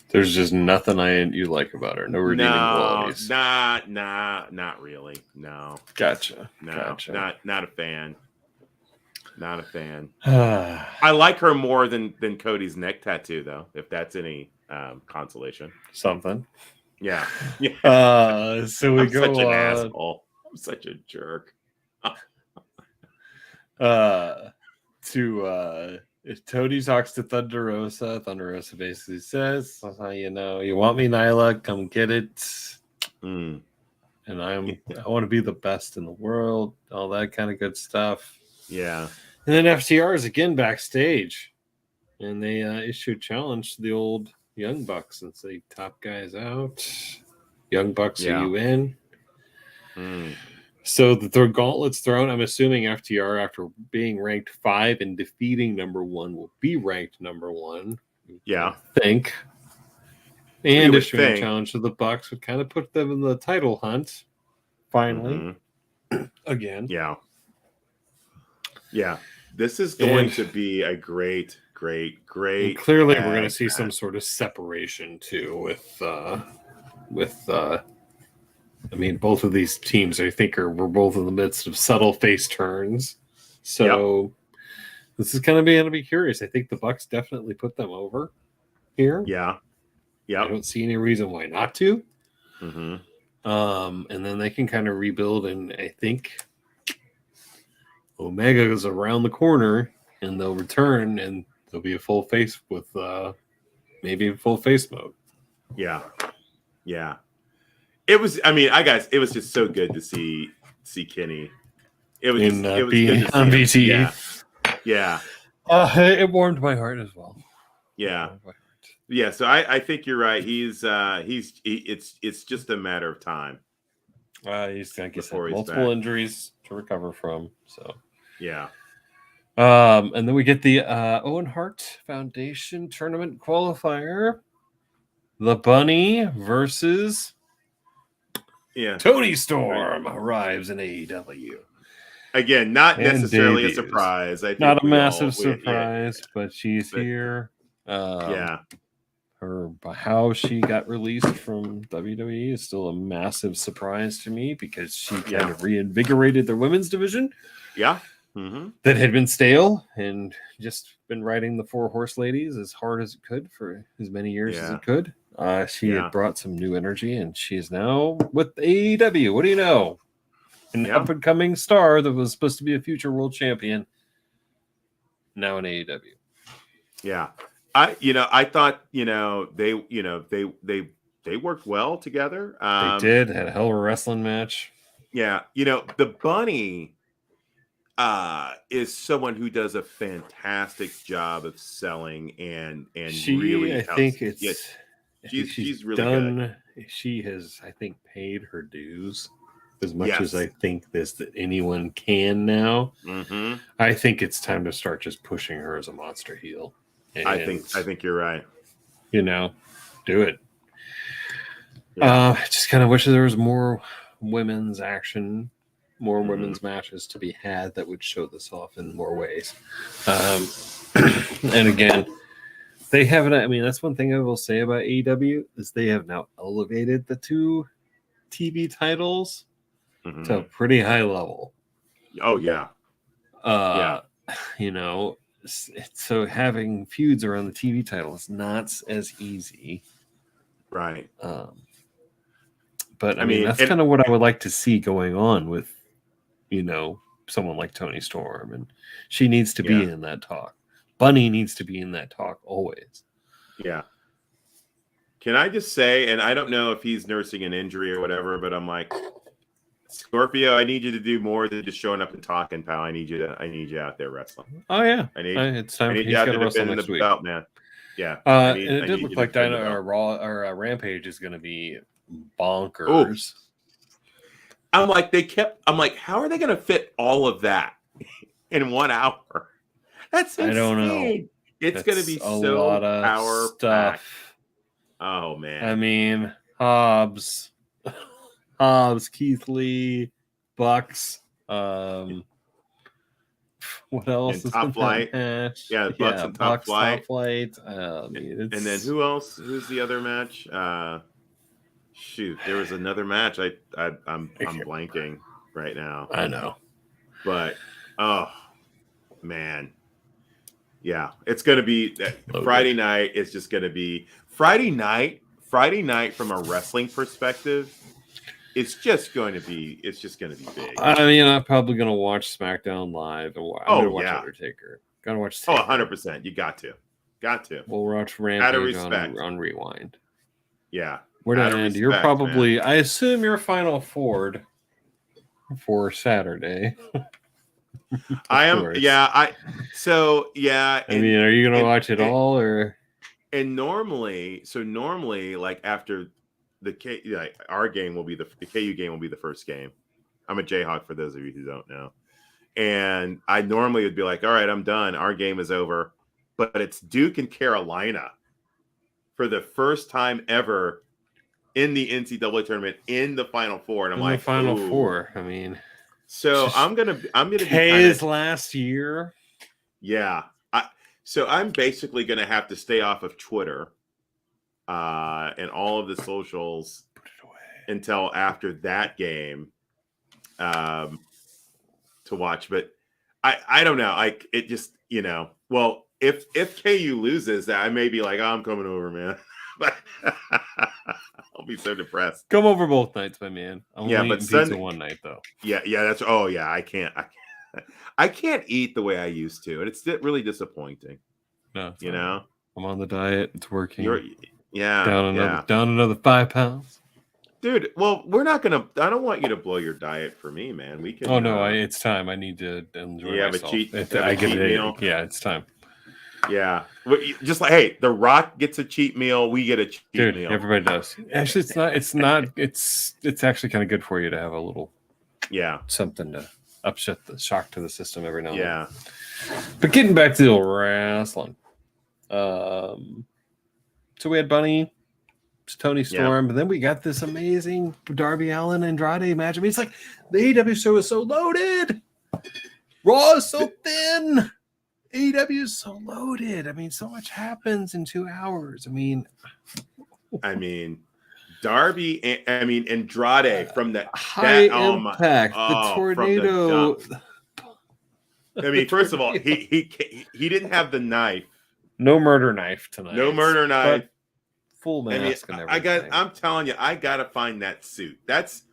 There's just nothing you like about her. No redeeming qualities. Not really. No. Gotcha. Not a fan. Not a fan. I like her more than Cody's neck tattoo, though. If that's any consolation. Something. Yeah. So we go such an asshole. I'm such a jerk. Tony talks to Thunder Rosa. Thunder Rosa basically says, you want me, Nyla? Come get it. And I want to be the best in the world. All that kind of good stuff. Yeah. And then FTR is again backstage. And they issue a challenge to the old Young Bucks and say, top guys out. Young Bucks, are you in? So the gauntlet's thrown. I'm assuming FTR, after being ranked 5 and defeating number 1, will be ranked number 1. Yeah. I think. And issuing a challenge to the Bucks would kind of put them in the title hunt. Finally. Again. Yeah. Yeah. This is going to be a great. Clearly, we're going to see some sort of separation too with I mean, both of these teams, I think, we're both in the midst of subtle face turns. So this is going to be curious. I think the Bucks definitely put them over here. Yeah. I don't see any reason why not to. And then they can kind of rebuild, and I think Omega is around the corner, and they'll return, and there'll be a full face with maybe a full face mode. Yeah. It was. I mean, it was just so good to see Kenny. It was good on BTE. Yeah. It warmed my heart as well. Yeah. So I think you're right. It's just a matter of time. He's like you said, multiple injuries to recover from. So yeah. And then we get the Owen Hart Foundation tournament qualifier. The Bunny versus Tony Storm arrives in AEW. Again, not necessarily a surprise. I think not a massive surprise, but she's here. How she got released from WWE is still a massive surprise to me because she kind of reinvigorated their women's division. Yeah. that had been stale and just been riding the Four Horse Ladies as hard as it could for as many years as it could. She had brought some new energy, and she is now with AEW. What do you know? An up-and-coming star that was supposed to be a future world champion, now in AEW. Yeah. I thought, they worked well together. They did. Had a hell of a wrestling match. Yeah. The Bunny is someone who does a fantastic job of selling and really helps. She's really good. She has, I think, paid her dues as much as I think that anyone can now. I think it's time to start just pushing her as a monster heel. And, I think you're right. Do it. I just kind of wish there was more women's action, more women's matches to be had that would show this off in more ways. And again, they haven't. I mean, that's one thing I will say about AEW is they have now elevated the two TV titles to a pretty high level. Oh yeah. So having feuds around the TV title is not as easy, right? But I mean, that's kind of what I would like to see going on with, someone like Toni Storm, and she needs to be in that talk. Bunny needs to be in that talk always. Yeah. Can I just say, and I don't know if he's nursing an injury or whatever, but I'm like, Scorpio, I need you to do more than just showing up and talking, pal. I need you out there wrestling. Oh yeah, it's time. He's got to wrestle next week, belt, man. Yeah, and it did look like Rampage is going to be bonkers. Ooh. I'm like, how are they going to fit all of that in 1 hour? That's insane. I don't know. It's going to be so lot of power stuff. Packed. Oh man. I mean, Hobbs, Keith Lee, Bucks. What else? And Top Flight. Yeah, Bucks and Top Flight. And then who else? Who's the other match? Shoot, there was another match. I'm blanking right now. I know, but oh man, yeah, it's gonna be Friday night. It's just gonna be Friday night. Friday night from a wrestling perspective. It's just going to be big. I mean, I'm probably going to watch SmackDown live. I'm going to watch Undertaker. Got to watch Taker. 100%. You got to. We'll watch Rampage on Rewind. Yeah. Where to end? You're probably, man. I assume you're Final Ford for Saturday. I am. Yeah. I mean, are you going to watch it all or? And normally, like after our game will be the KU game will be the first game. I'm a Jayhawk for those of you who don't know. And I normally would be like, all right, I'm done. Our game is over. But it's Duke and Carolina for the first time ever in the NCAA tournament in the Final Four. And I'm like, Final Four. I mean, so I'm gonna be his last year. Yeah. So I'm basically gonna have to stay off of Twitter and all of the socials until after that game to watch. But I don't know. It just, well, if KU loses, I may be like, oh, I'm coming over, man. But I'll be so depressed. Come over both nights, my man. But Sunday one night though. Yeah, that's I can't eat the way I used to, and it's really disappointing. No, I'm on the diet. It's working. Down another 5 pounds, dude. Well, we're not gonna. I don't want you to blow your diet for me, man. We can. Oh no, it's time. I need to enjoy myself. I give it meal. Yeah, it's time. Yeah, just like, hey, The Rock gets a cheat meal. We get a cheat meal. Everybody does. Actually, it's not. It's actually kind of good for you to have a little. Yeah. Something to upset the shock to the system every now and then. Yeah. But getting back to the wrestling. So we had Bunny, Toni Storm, but then we got this amazing Darby Allin Andrade match. I mean, it's like the AEW show is so loaded. Raw is so thin. AEW is so loaded. I mean, so much happens in 2 hours. I mean, Darby. Andrade from the high impact. The tornado. I mean, first of all, he didn't have the knife. No murder knife tonight. No murder knife. But full mask and everything. I'm telling you, I gotta find that suit. That's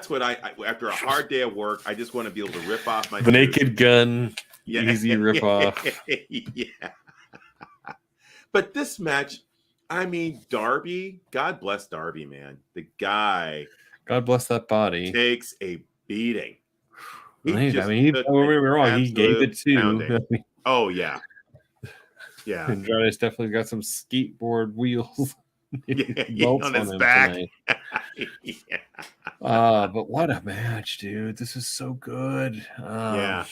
what I after a hard day of work, I just want to be able to rip off my the suit. Naked Gun. Yeah. Easy rip off. Yeah. But this match, I mean, Darby, God bless Darby, man. The guy, God bless that body, takes a beating. Don't get me wrong, he gave it to. Oh yeah, yeah. Andrade's definitely got some skateboard wheels on his back. Yeah. But what a match, dude! This is so good. Yeah.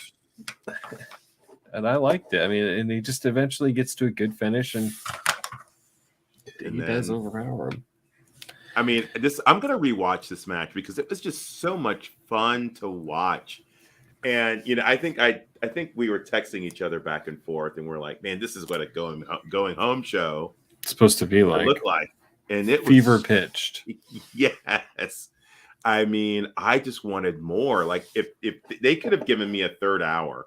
And I liked it. I mean, and he just eventually gets to a good finish, and he does overpower him. I mean, I'm gonna rewatch this match because it was just so much fun to watch. And I think we were texting each other back and forth, and we're like, "Man, this is what a going home show it's supposed to be like." Look like, and it fever was pitched. Yes, I mean, I just wanted more. Like, if they could have given me a third hour.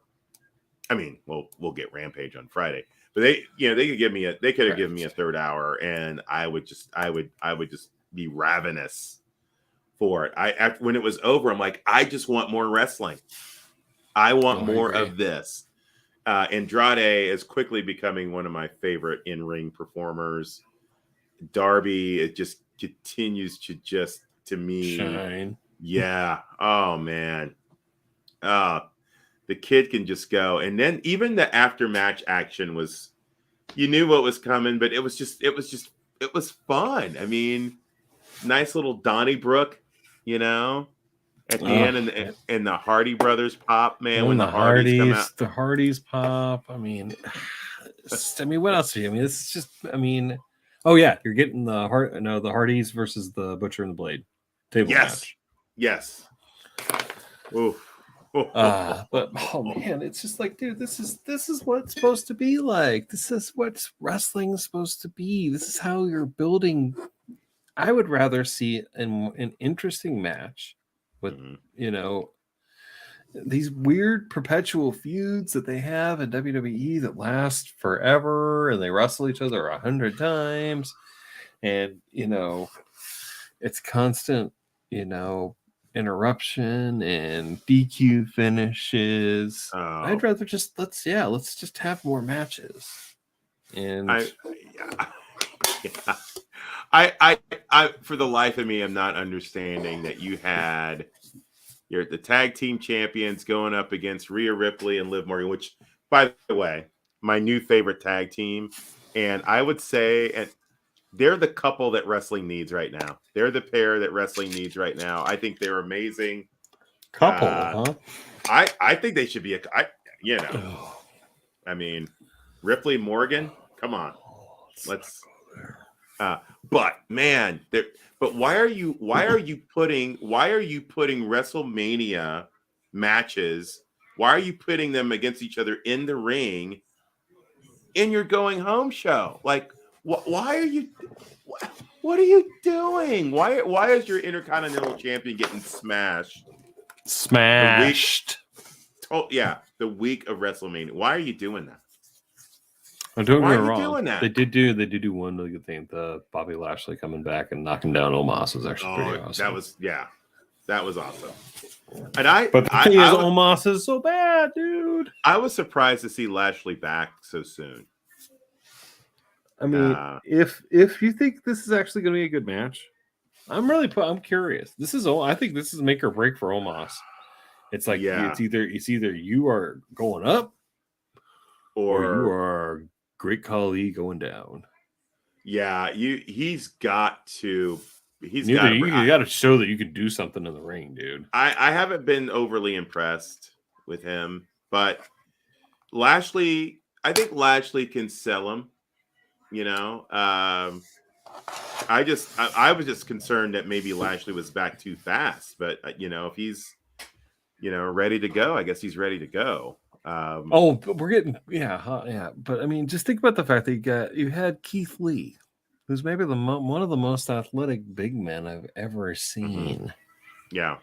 I mean, we'll get Rampage on Friday, but they could have given me a third hour, and I would just be ravenous for it. When it was over, I'm like, I just want more wrestling. I want more of this. Andrade is quickly becoming one of my favorite in-ring performers. Darby, it just continues to me shine. Yeah. Oh man. The kid can just go. And then even the after match action was, you knew what was coming, but it was fun. I mean, nice little Donnybrook, at the end, and the Hardy brothers pop, man. When the Hardys come out. The Hardys pop. I mean, what else? I mean, this is just, oh yeah, you're getting the Hardys versus the Butcher and the Blade table match. Yes. Oof. But oh man, it's just like, dude, this is what it's supposed to be like. This is what wrestling is supposed to be. This is how you're building. I would rather see an interesting match with these weird perpetual feuds that they have in WWE that last forever, and they wrestle each other 100 times, and it's constant, interruption and DQ finishes. I'd rather just let's just have more matches. And I for the life of me, I'm not understanding that you had the tag team champions going up against Rhea Ripley and Liv Morgan, which, by the way, my new favorite tag team. And I would say, they're the couple that wrestling needs right now. They're the pair that wrestling needs right now. I think they're amazing. Couple, huh? I think they should be I mean, Ripley Morgan, come on. Let's but man, but why are you putting WrestleMania matches? Why are you putting them against each other in the ring in your going home show? Like, why are you? What are you doing? Why is your Intercontinental Champion getting smashed? Smashed. The week of WrestleMania. Why are you doing that? I'm doing it wrong. Doing that? They did do one really good thing. The Bobby Lashley coming back and knocking down Omos was actually pretty awesome. That was awesome. And Omos is so bad, dude. I was surprised to see Lashley back so soon. I mean, if you think this is actually going to be a good match, I'm curious. I think this is make or break for Omos. It's like it's either you are going up or you are Great Khali going down. Yeah, he's got to. You got to show that you can do something in the ring, dude. I haven't been overly impressed with him, but Lashley, I think Lashley can sell him. I was just concerned that maybe Lashley was back too fast, but if he's ready to go, I guess he's ready to go. We're getting but I mean, just think about the fact that you had Keith Lee, who's maybe one of the most athletic big men I've ever seen. Yeah.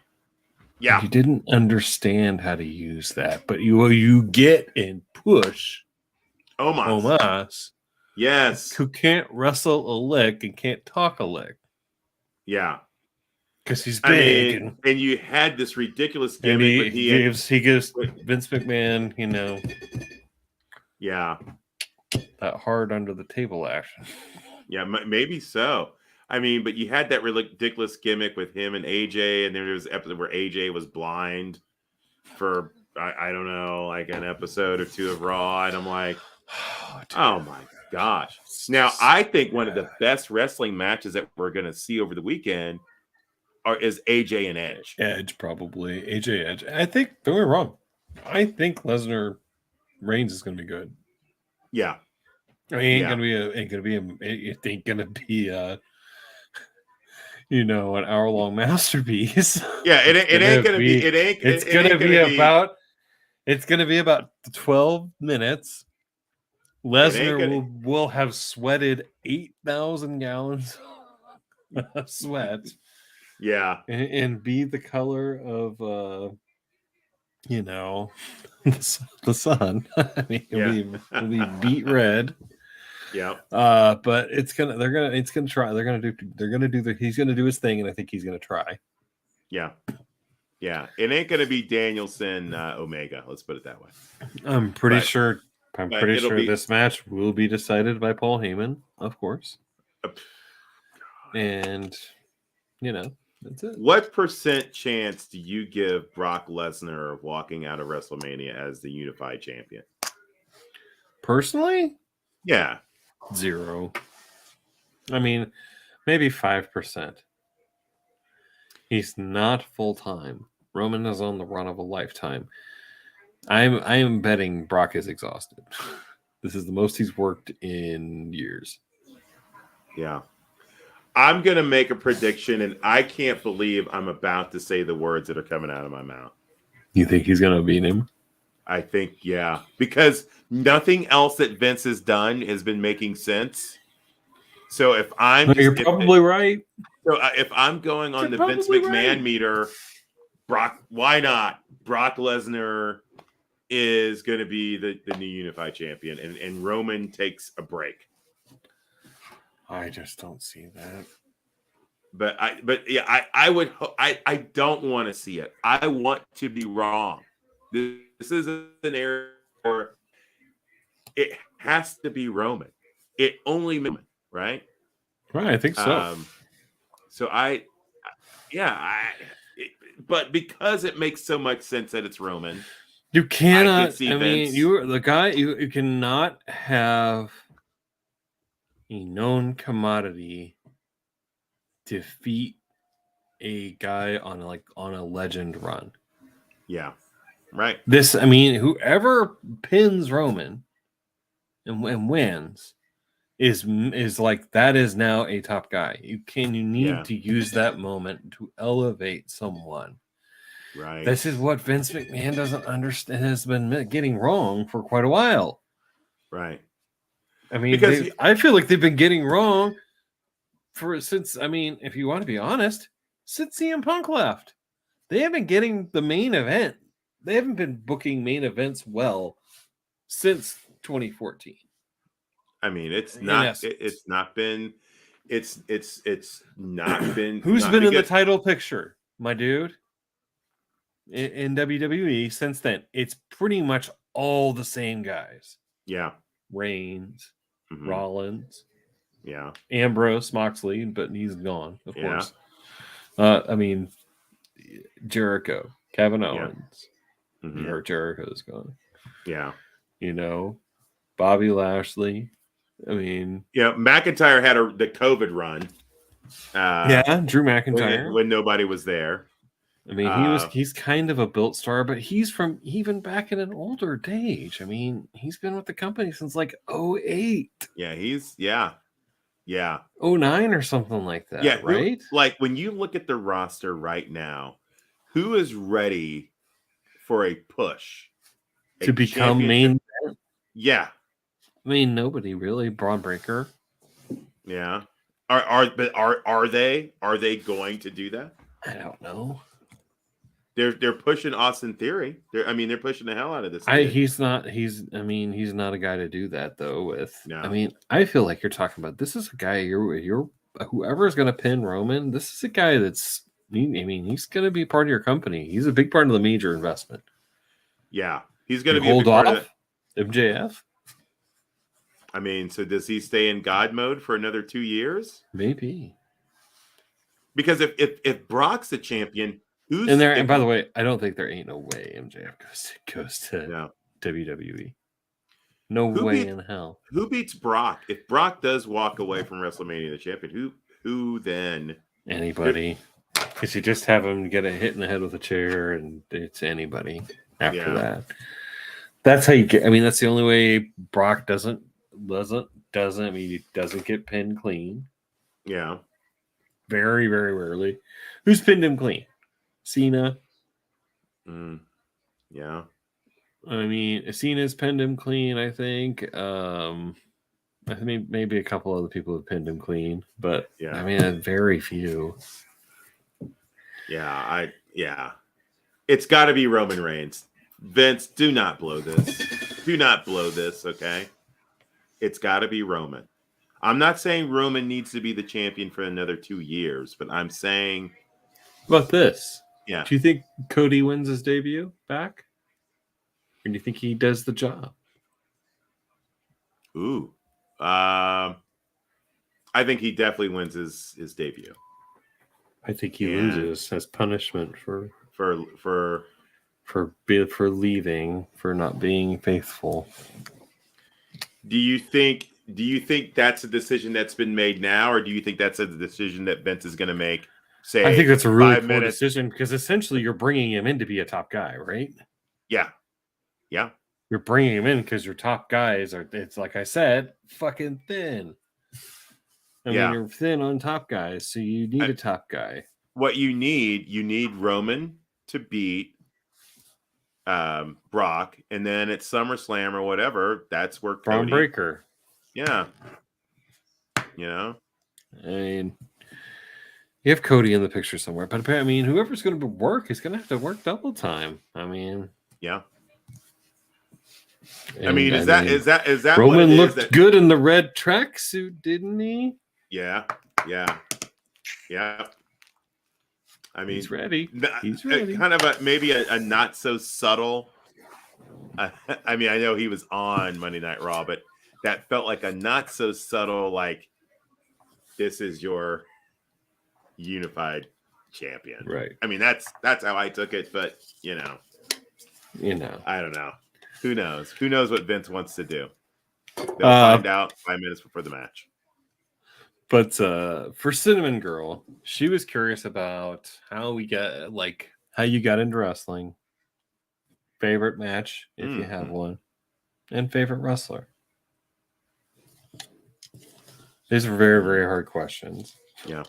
Yeah. You didn't understand how to use that, but you get and push Omos, Yes. who can't wrestle a lick and can't talk a lick. Yeah. Because he's big, and you had this ridiculous and gimmick. he gives Vince McMahon, yeah, that hard under the table action. Yeah, maybe so. I mean, but you had that ridiculous gimmick with him and AJ, and there was an episode where AJ was blind for I don't know, like an episode or two of Raw, and I'm like, oh my gosh. Now, I think one of the best wrestling matches that we're going to see over the weekend is AJ and Edge. Edge, probably. AJ Edge. I think, don't get me wrong, I think Lesnar Reigns is going to be good. Yeah. I mean, it ain't gonna be an hour-long masterpiece. Yeah, it's gonna be about 12 minutes. Lesnar will have sweated 8,000 gallons of sweat. Yeah. And be the color of the sun. I mean, it'll be beet red. Yeah. But he's gonna do his thing, and I think he's gonna try. Yeah. Yeah. It ain't gonna be Danielson Omega, let's put it that way. I'm pretty sure this match will be decided by Paul Heyman, of course. And that's it. What % chance do you give Brock Lesnar of walking out of WrestleMania as the unified champion? Personally? Yeah. 0. I mean, maybe 5%. He's not full-time. Roman is on the run of a lifetime. I am betting Brock is exhausted. This is the most he's worked in years. Yeah. I'm going to make a prediction, and I can't believe I'm about to say the words that are coming out of my mouth. You think he's going to beat him? I think, yeah. Because nothing else that Vince has done has been making sense. So if you're probably right. So if I'm going on the Vince McMahon meter, Brock, why not? Brock Lesnar is going to be the new unified champion, and Roman takes a break. I just don't see that. I don't want to see it. I want to be wrong. This is an area where it has to be Roman. It only Roman, right? Right, I think so. But because it makes so much sense that it's Roman, you cannot. I mean, you're the guy. You cannot have a known commodity defeat a guy on a legend run. Yeah, right. Whoever pins Roman and wins is like, that is now a top guy. You need to use that moment to elevate someone. Right. This is what Vince McMahon doesn't understand, has been getting wrong for quite a while. Right. I mean, I feel like they've been getting wrong since if you want to be honest, since CM Punk left. They haven't been getting the main event. They haven't been booking main events well since 2014. I mean, it's not been. Who's been in the title picture, my dude? In WWE since then, it's pretty much all the same guys. Yeah. Reigns, Rollins, Ambrose, Moxley, but he's gone, of course. Jericho, Kevin Owens, or Jericho's gone. Yeah. Bobby Lashley. McIntyre had the COVID run. Drew McIntyre when nobody was there. He's kind of a built star, but he's from even back in an older age. He's been with the company since 2008. Yeah. 2009 or something like that. Yeah, right? When you look at the roster right now, who is ready for a push? To become main event? Yeah. Nobody really. Braun Breaker. Yeah. Are they going to do that? I don't know. They're pushing Austin Theory. They're pushing the hell out of this kid. He's not a guy to do that though with. No. I feel like you're talking about this is a guy you're whoever's going to pin Roman, this is a guy that's he's going to be part of your company. He's a big part of the major investment. Yeah. He's going to be hold a big part off of MJF. So does he stay in God mode for another 2 years? Maybe. Because if Brock's the champion, who's and there? And by the way, I don't think there ain't no way MJF goes to no. WWE. No way in hell. Who beats Brock? If Brock does walk away from WrestleMania the champion, who then? Anybody. Because you just have him get a hit in the head with a chair, and it's anybody after that. That's how you get. That's the only way Brock doesn't. He doesn't get pinned clean. Yeah. Very, very rarely. Who's pinned him clean? Cena. Yeah. Cena's pinned him clean, I think. I think maybe a couple other people have pinned him clean, but very few. Yeah, It's got to be Roman Reigns. Vince, do not blow this. Do not blow this, okay? It's got to be Roman. I'm not saying Roman needs to be the champion for another 2 years, but I'm saying... About this? Yeah. Do you think Cody wins his debut back? Or do you think he does the job? Ooh. I think he definitely wins his debut. I think he loses as punishment for leaving, for not being faithful. Do you think that's a decision that's been made now, or do you think that's a decision that Vince is going to make? I think that's a really poor decision, because essentially you're bringing him in to be a top guy, right? Yeah. Yeah. You're bringing him in because your top guys it's like I said, fucking thin. You're thin on top guys, so you need a top guy. What you need Roman to beat Brock, and then at SummerSlam or whatever, that's where Braun Breaker. Yeah. You have Cody in the picture somewhere, but whoever's going to work is going to have to work double time. Yeah. Is that Roman looked good in the red tracksuit, didn't he? Yeah. He's ready. He's ready. Kind of maybe a not so subtle. I know he was on Monday Night Raw, but that felt like a not so subtle, like, this is your unified champion. Right. That's how I took it, but I don't know. Who knows? Who knows what Vince wants to do? They'll find out 5 minutes before the match. But for Cinnamon Girl, she was curious about how you got into wrestling, favorite match if you have one, and favorite wrestler. These are very, very hard questions. Yeah.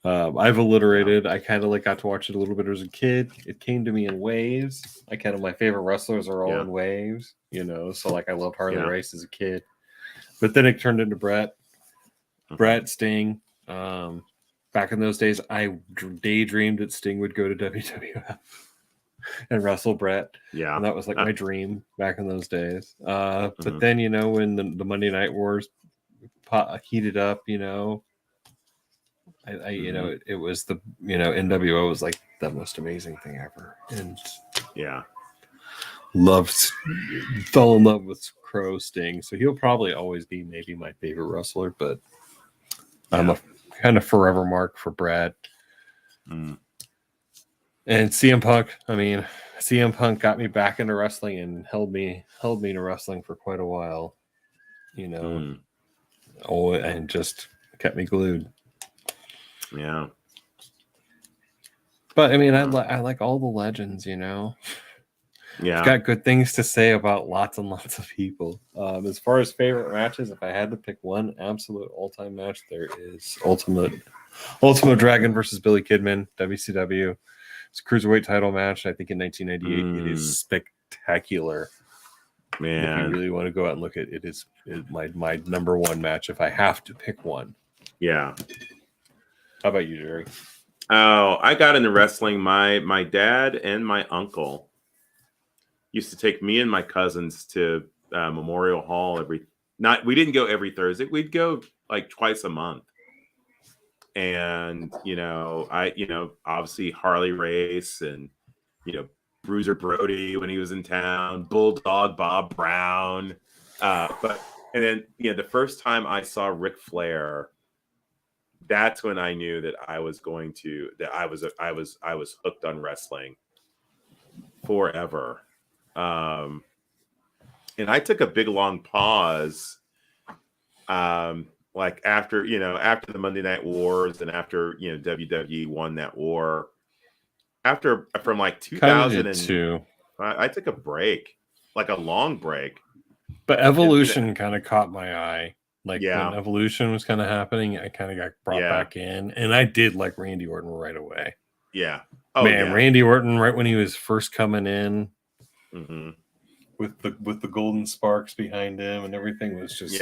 I've alliterated. I kind of got to watch it a little bit as a kid. It came to me in waves. My favorite wrestlers are all in waves, so I loved Harley Race as a kid. But then it turned into Brett. Brett, Sting. Back in those days, I daydreamed that Sting would go to WWF and wrestle Brett. Yeah. And that was my dream back in those days. But then, when the Monday Night Wars heated up, it was the, NWO was the most amazing thing ever. And fell in love with Crow Sting. So he'll probably always be maybe my favorite wrestler, but I'm a kind of forever mark for Brad. And CM Punk, CM Punk got me back into wrestling and held me to wrestling for quite a while, and just kept me glued. Yeah. But I like all the legends, Yeah. I've got good things to say about lots and lots of people. As far as favorite matches, if I had to pick one absolute all-time match, there is Ultimate Dragon versus Billy Kidman, WCW. It's a cruiserweight title match. I think in 1998, it is spectacular. Man, if you really want to go out and look at it, is my number one match if I have to pick one. Yeah. How about you, Jerry? Oh, I got into wrestling. My dad and my uncle used to take me and my cousins to Memorial Hall we didn't go every Thursday. We'd go like twice a month. And obviously Harley Race and Bruiser Brody when he was in town, Bulldog Bob Brown. And then the first time I saw Ric Flair, that's when I knew that I was hooked on wrestling forever. And I took a big long pause. Like after the Monday Night Wars and after WWE won that war, from like 2002, I took a break, like a long break. But Evolution kind of caught my eye. Like Yeah. when Evolution was kind of happening, I kind of got brought back in, and I did like Randy Orton right away. Yeah. Oh man, yeah. Randy Orton right when he was first coming in. Mm-hmm. With the golden sparks behind him and everything was just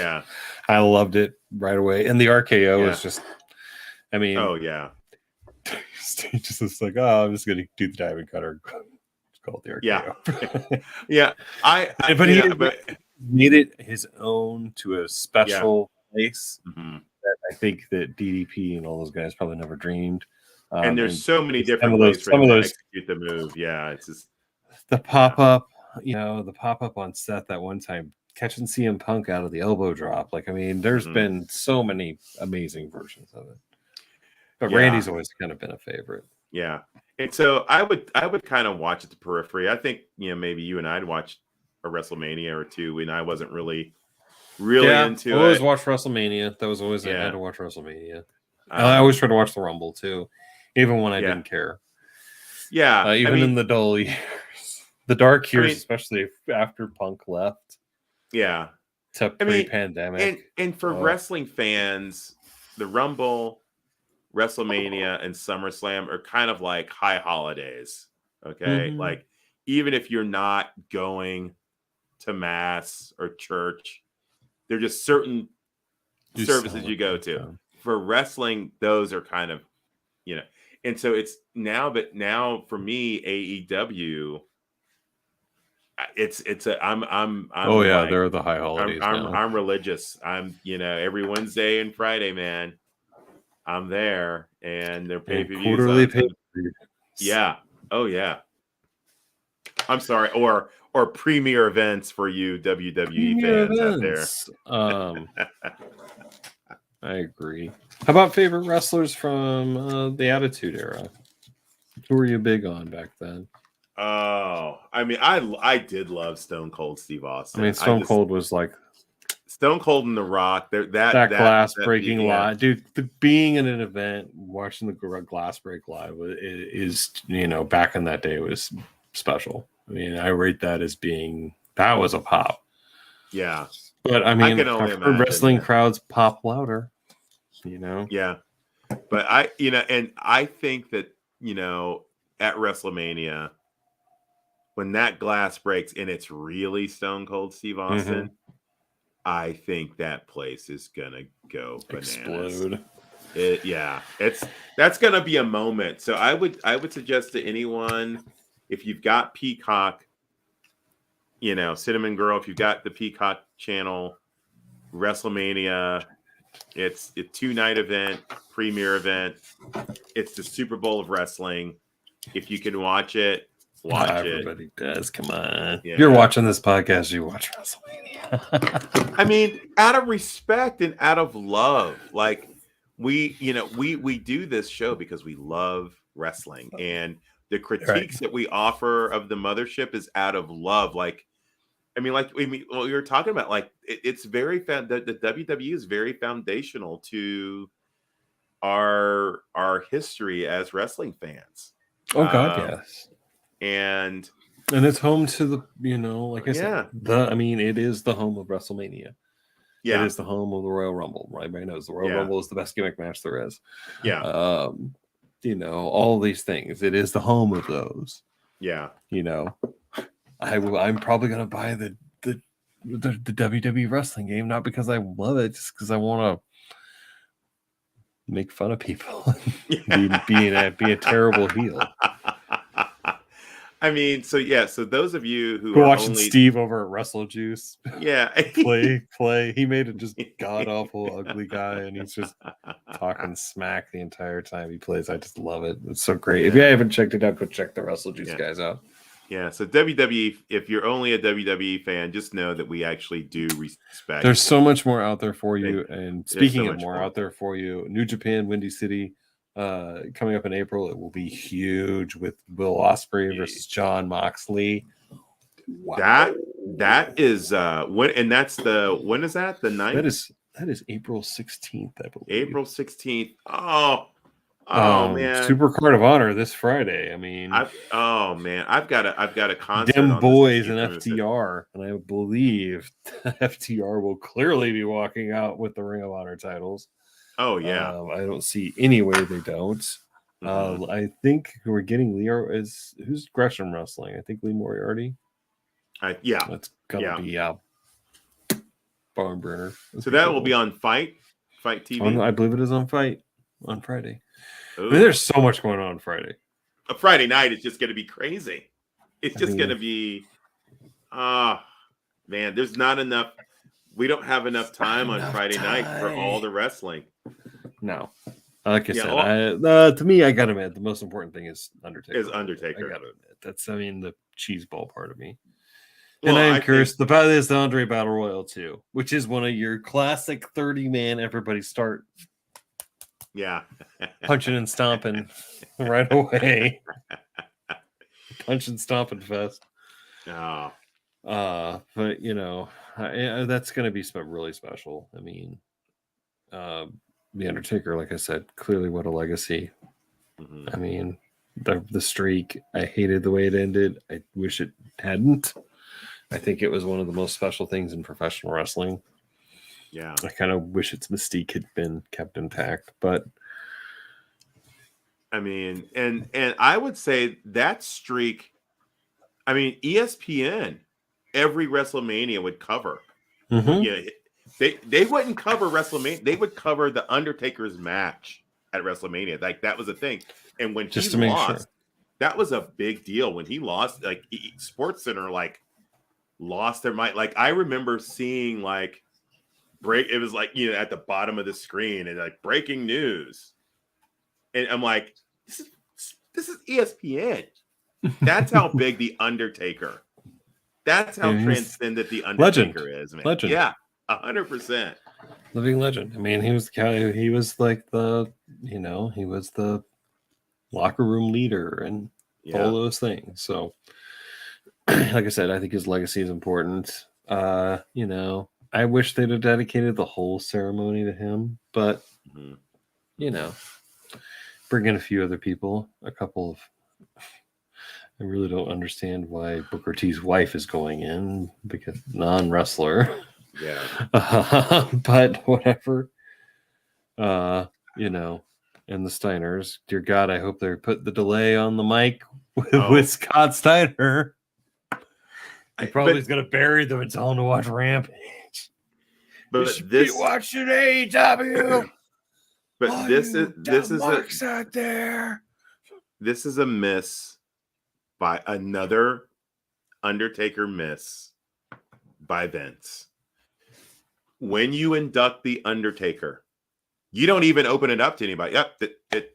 I loved it right away. And the RKO was just, I mean, oh yeah, just was like, oh, I'm just gonna do the diamond cutter. It's called the RKO. Yeah. But he made it his own to a special place that I think that DDP and all those guys probably never dreamed. And there's so many different ways for him to execute the move. Yeah, it's just the pop up. The pop-up on Seth that one time, catching CM Punk out of the elbow drop. Like, I mean, there's been so many amazing versions of it. But Randy's always kind of been a favorite. Yeah. And so I would kind of watch at the periphery. I think, maybe you and I'd watch a WrestleMania or two when I wasn't really into it. I always watched WrestleMania. That was always I had to watch WrestleMania. I always tried to watch the Rumble too, even when I didn't care. Yeah. Even in the dull years. The dark years, especially after Punk left. Yeah. To pre-pandemic. And for wrestling fans, the Rumble, WrestleMania, and SummerSlam are kind of like high holidays. Okay. Mm-hmm. Like, even if you're not going to mass or church, they're just certain services you go to. For wrestling, those are kind of, and so it's now, but now for me, AEW, I'm oh yeah, like, they're the high holidays. I'm religious. I'm every Wednesday and Friday, man. I'm there, and they're pay-per-views. Quarterly pay-per-views. Yeah. Oh yeah. I'm sorry, or premier events for you WWE fans out there. I agree. How about favorite wrestlers from the Attitude Era? Who were you big on back then? Oh, I mean, I did love Stone Cold Steve Austin. I mean, Stone Cold was like Stone Cold and The Rock. That glass breaking live, dude. Being in an event, watching the glass break live is back in that day was special. I mean, I rate that as that was a pop. Yeah, but I mean, I've heard wrestling crowds pop louder. Yeah, but and I think that at WrestleMania, when that glass breaks and it's really Stone Cold Steve Austin, I think that place is gonna go bananas. Explode. That's gonna be a moment. So I would suggest to anyone, if you've got Peacock, Cinnamon Girl, if you've got the Peacock channel, WrestleMania, it's a 2-night event, premier event. It's the Super Bowl of wrestling. If you can watch it, everybody does. Come on. Yeah. You're watching this podcast, you watch WrestleMania. I mean, out of respect and out of love. Like, we do this show because we love wrestling, and the critiques that we offer of the mothership is out of love. Like, we were talking about, like, it's very the WWE is very foundational to our history as wrestling fans. Oh God, yes. And it's home to the, like I said, it is the home of WrestleMania. Yeah. It is the home of the Royal Rumble. Right? Everybody knows the Royal Rumble is the best gimmick match there is. Yeah. All these things. It is the home of those. Yeah. I'm probably gonna buy the WWE wrestling game, not because I love it, just because I want to make fun of people, be a terrible heel. I mean, so those of you who Go are watching only Steve over at Wrestle Juice yeah play. He made a just god awful ugly guy, and he's just talking smack the entire time he plays. I just love it. It's so great. If you haven't checked it out, go check the Wrestle Juice guys out. Yeah, so WWE, if you're only a WWE fan, just know that we actually do respect. There's so much more out there for you. And speaking of more out there for you, New Japan, Windy City, coming up in April, it will be huge with Will Ospreay versus Jon Moxley. Wow. That is when is that? The 9th? That is April 16th, I believe. April 16th. Oh man. Super Card of Honor this Friday. I mean, I've got a concert. Dem Boys and FTR, and I believe FTR will clearly be walking out with the Ring of Honor titles. Oh yeah. I don't see any way they don't. I think who we're getting Leo who's Gresham wrestling. I think Lee Moriarty. That's gonna be barn burner. So that will be on Fight TV. I believe it is on Fight on Friday. I mean, there's so much going on Friday. A Friday night is just going to be crazy. It's just going to be, man, there's not enough. We don't have enough time on Friday night for all the wrestling. No. Like I said, to me, I got to admit, the most important thing is Undertaker. I got to admit. That's, the cheese ball part of me. And I am curious. The battle is the Andre Battle Royal too, which is one of your classic 30-man everybody start. Yeah. Punching and stomping right away. Punch and stomping fest. Oh. But that's going to be really special. I mean, The Undertaker, like I said, clearly what a legacy. Mm-hmm. I mean, the streak, I hated the way it ended. I wish it hadn't. I think it was one of the most special things in professional wrestling. Yeah. I kind of wish its mystique had been kept intact, but I mean, and I would say that streak, I mean, ESPN, every WrestleMania would cover. Mm-hmm. Yeah, they wouldn't cover WrestleMania. They would cover the Undertaker's match at WrestleMania. Like that was a thing. And when he lost, that was a big deal. When he lost, like SportsCenter, lost their mind. Like I remember seeing it was at the bottom of the screen and breaking news. And I'm like, this is ESPN. That's how big the Undertaker. That's how transcendent the Undertaker is, man. Legend. Yeah, 100%. Living legend. I mean, he was like the he was the locker room leader and all those things. So, like I said, I think his legacy is important. I wish they'd have dedicated the whole ceremony to him, but bring in a few other people, I really don't understand why Booker T's wife is going in, because non-wrestler. Yeah. But whatever. And the Steiners. Dear God, I hope they put the delay on the mic with Scott Steiner. He probably is going to bury them and tell him to watch Rampage. But be watching AEW. But this is out there. This is a miss by another Undertaker miss by Vince. When you induct the Undertaker, you don't even open it up to anybody. Yep,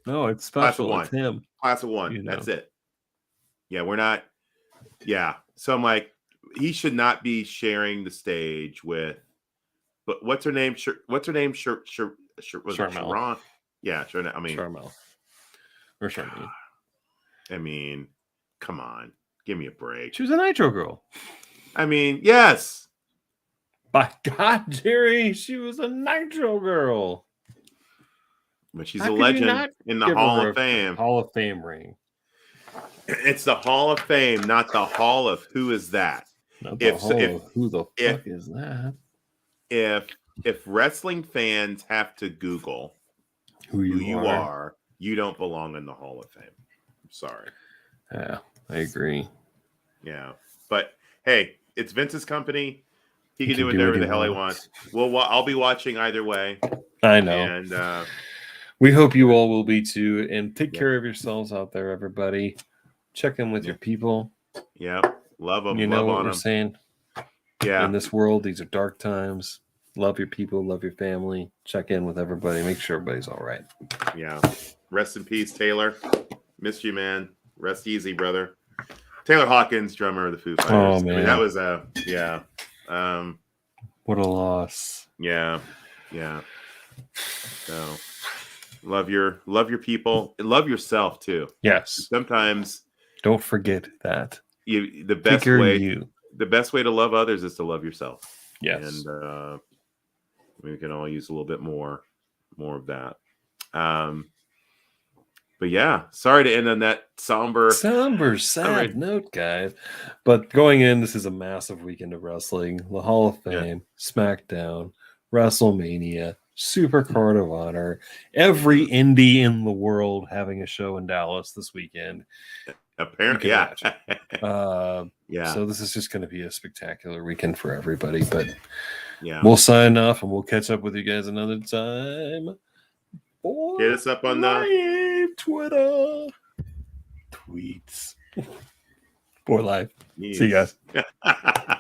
no, it's special. Class of it's him. Class of one. That's it. Yeah, we're not. Yeah, so I'm like, he should not be sharing the stage with. But what's her name? What's her name? Sharmell. Yeah, sure. I mean, Sharmell. Or Sharmell. I mean, come on, give me a break. She was a Nitro girl. I mean, yes. By God, Jerry, she was a Nitro girl. But she's a legend in the Hall of Fame. Hall of Fame ring. It's the Hall of Fame, not the Hall of who is that. Not the Hall of who the fuck is that? If wrestling fans have to Google who you are, you don't belong in the Hall of Fame. I'm sorry. Yeah, I agree. Yeah, but hey, it's Vince's company. He can do whatever the hell he wants. Well, I'll be watching either way. I know. And We hope you all will be too. And take Yeah. care of yourselves out there, everybody. Check in with your people. Yeah. Love them. You Love know what on we're them. saying? Yeah. In this world, these are dark times. Love your people. Love your family. Check in with everybody. Make sure everybody's all right. Yeah. Rest in peace, Taylor. Missed you, man. Rest easy, brother. Taylor Hawkins, drummer of the Foo Fighters. Oh, I mean, man. that was yeah. What a loss. Yeah. So love your people. Love yourself too. Yes. Sometimes don't forget that. The best way to love others is to love yourself. Yes. And we can all use a little bit more of that. But yeah, sorry to end on that somber, sad note, guys. But going in, this is a massive weekend of wrestling. The Hall of Fame, SmackDown, WrestleMania, Super Card of Honor, every indie in the world having a show in Dallas this weekend. Apparently, yeah. So this is just going to be a spectacular weekend for everybody. But yeah, we'll sign off and we'll catch up with you guys another time. Hit us up on the Twitter tweets or live. Jeez. See you guys.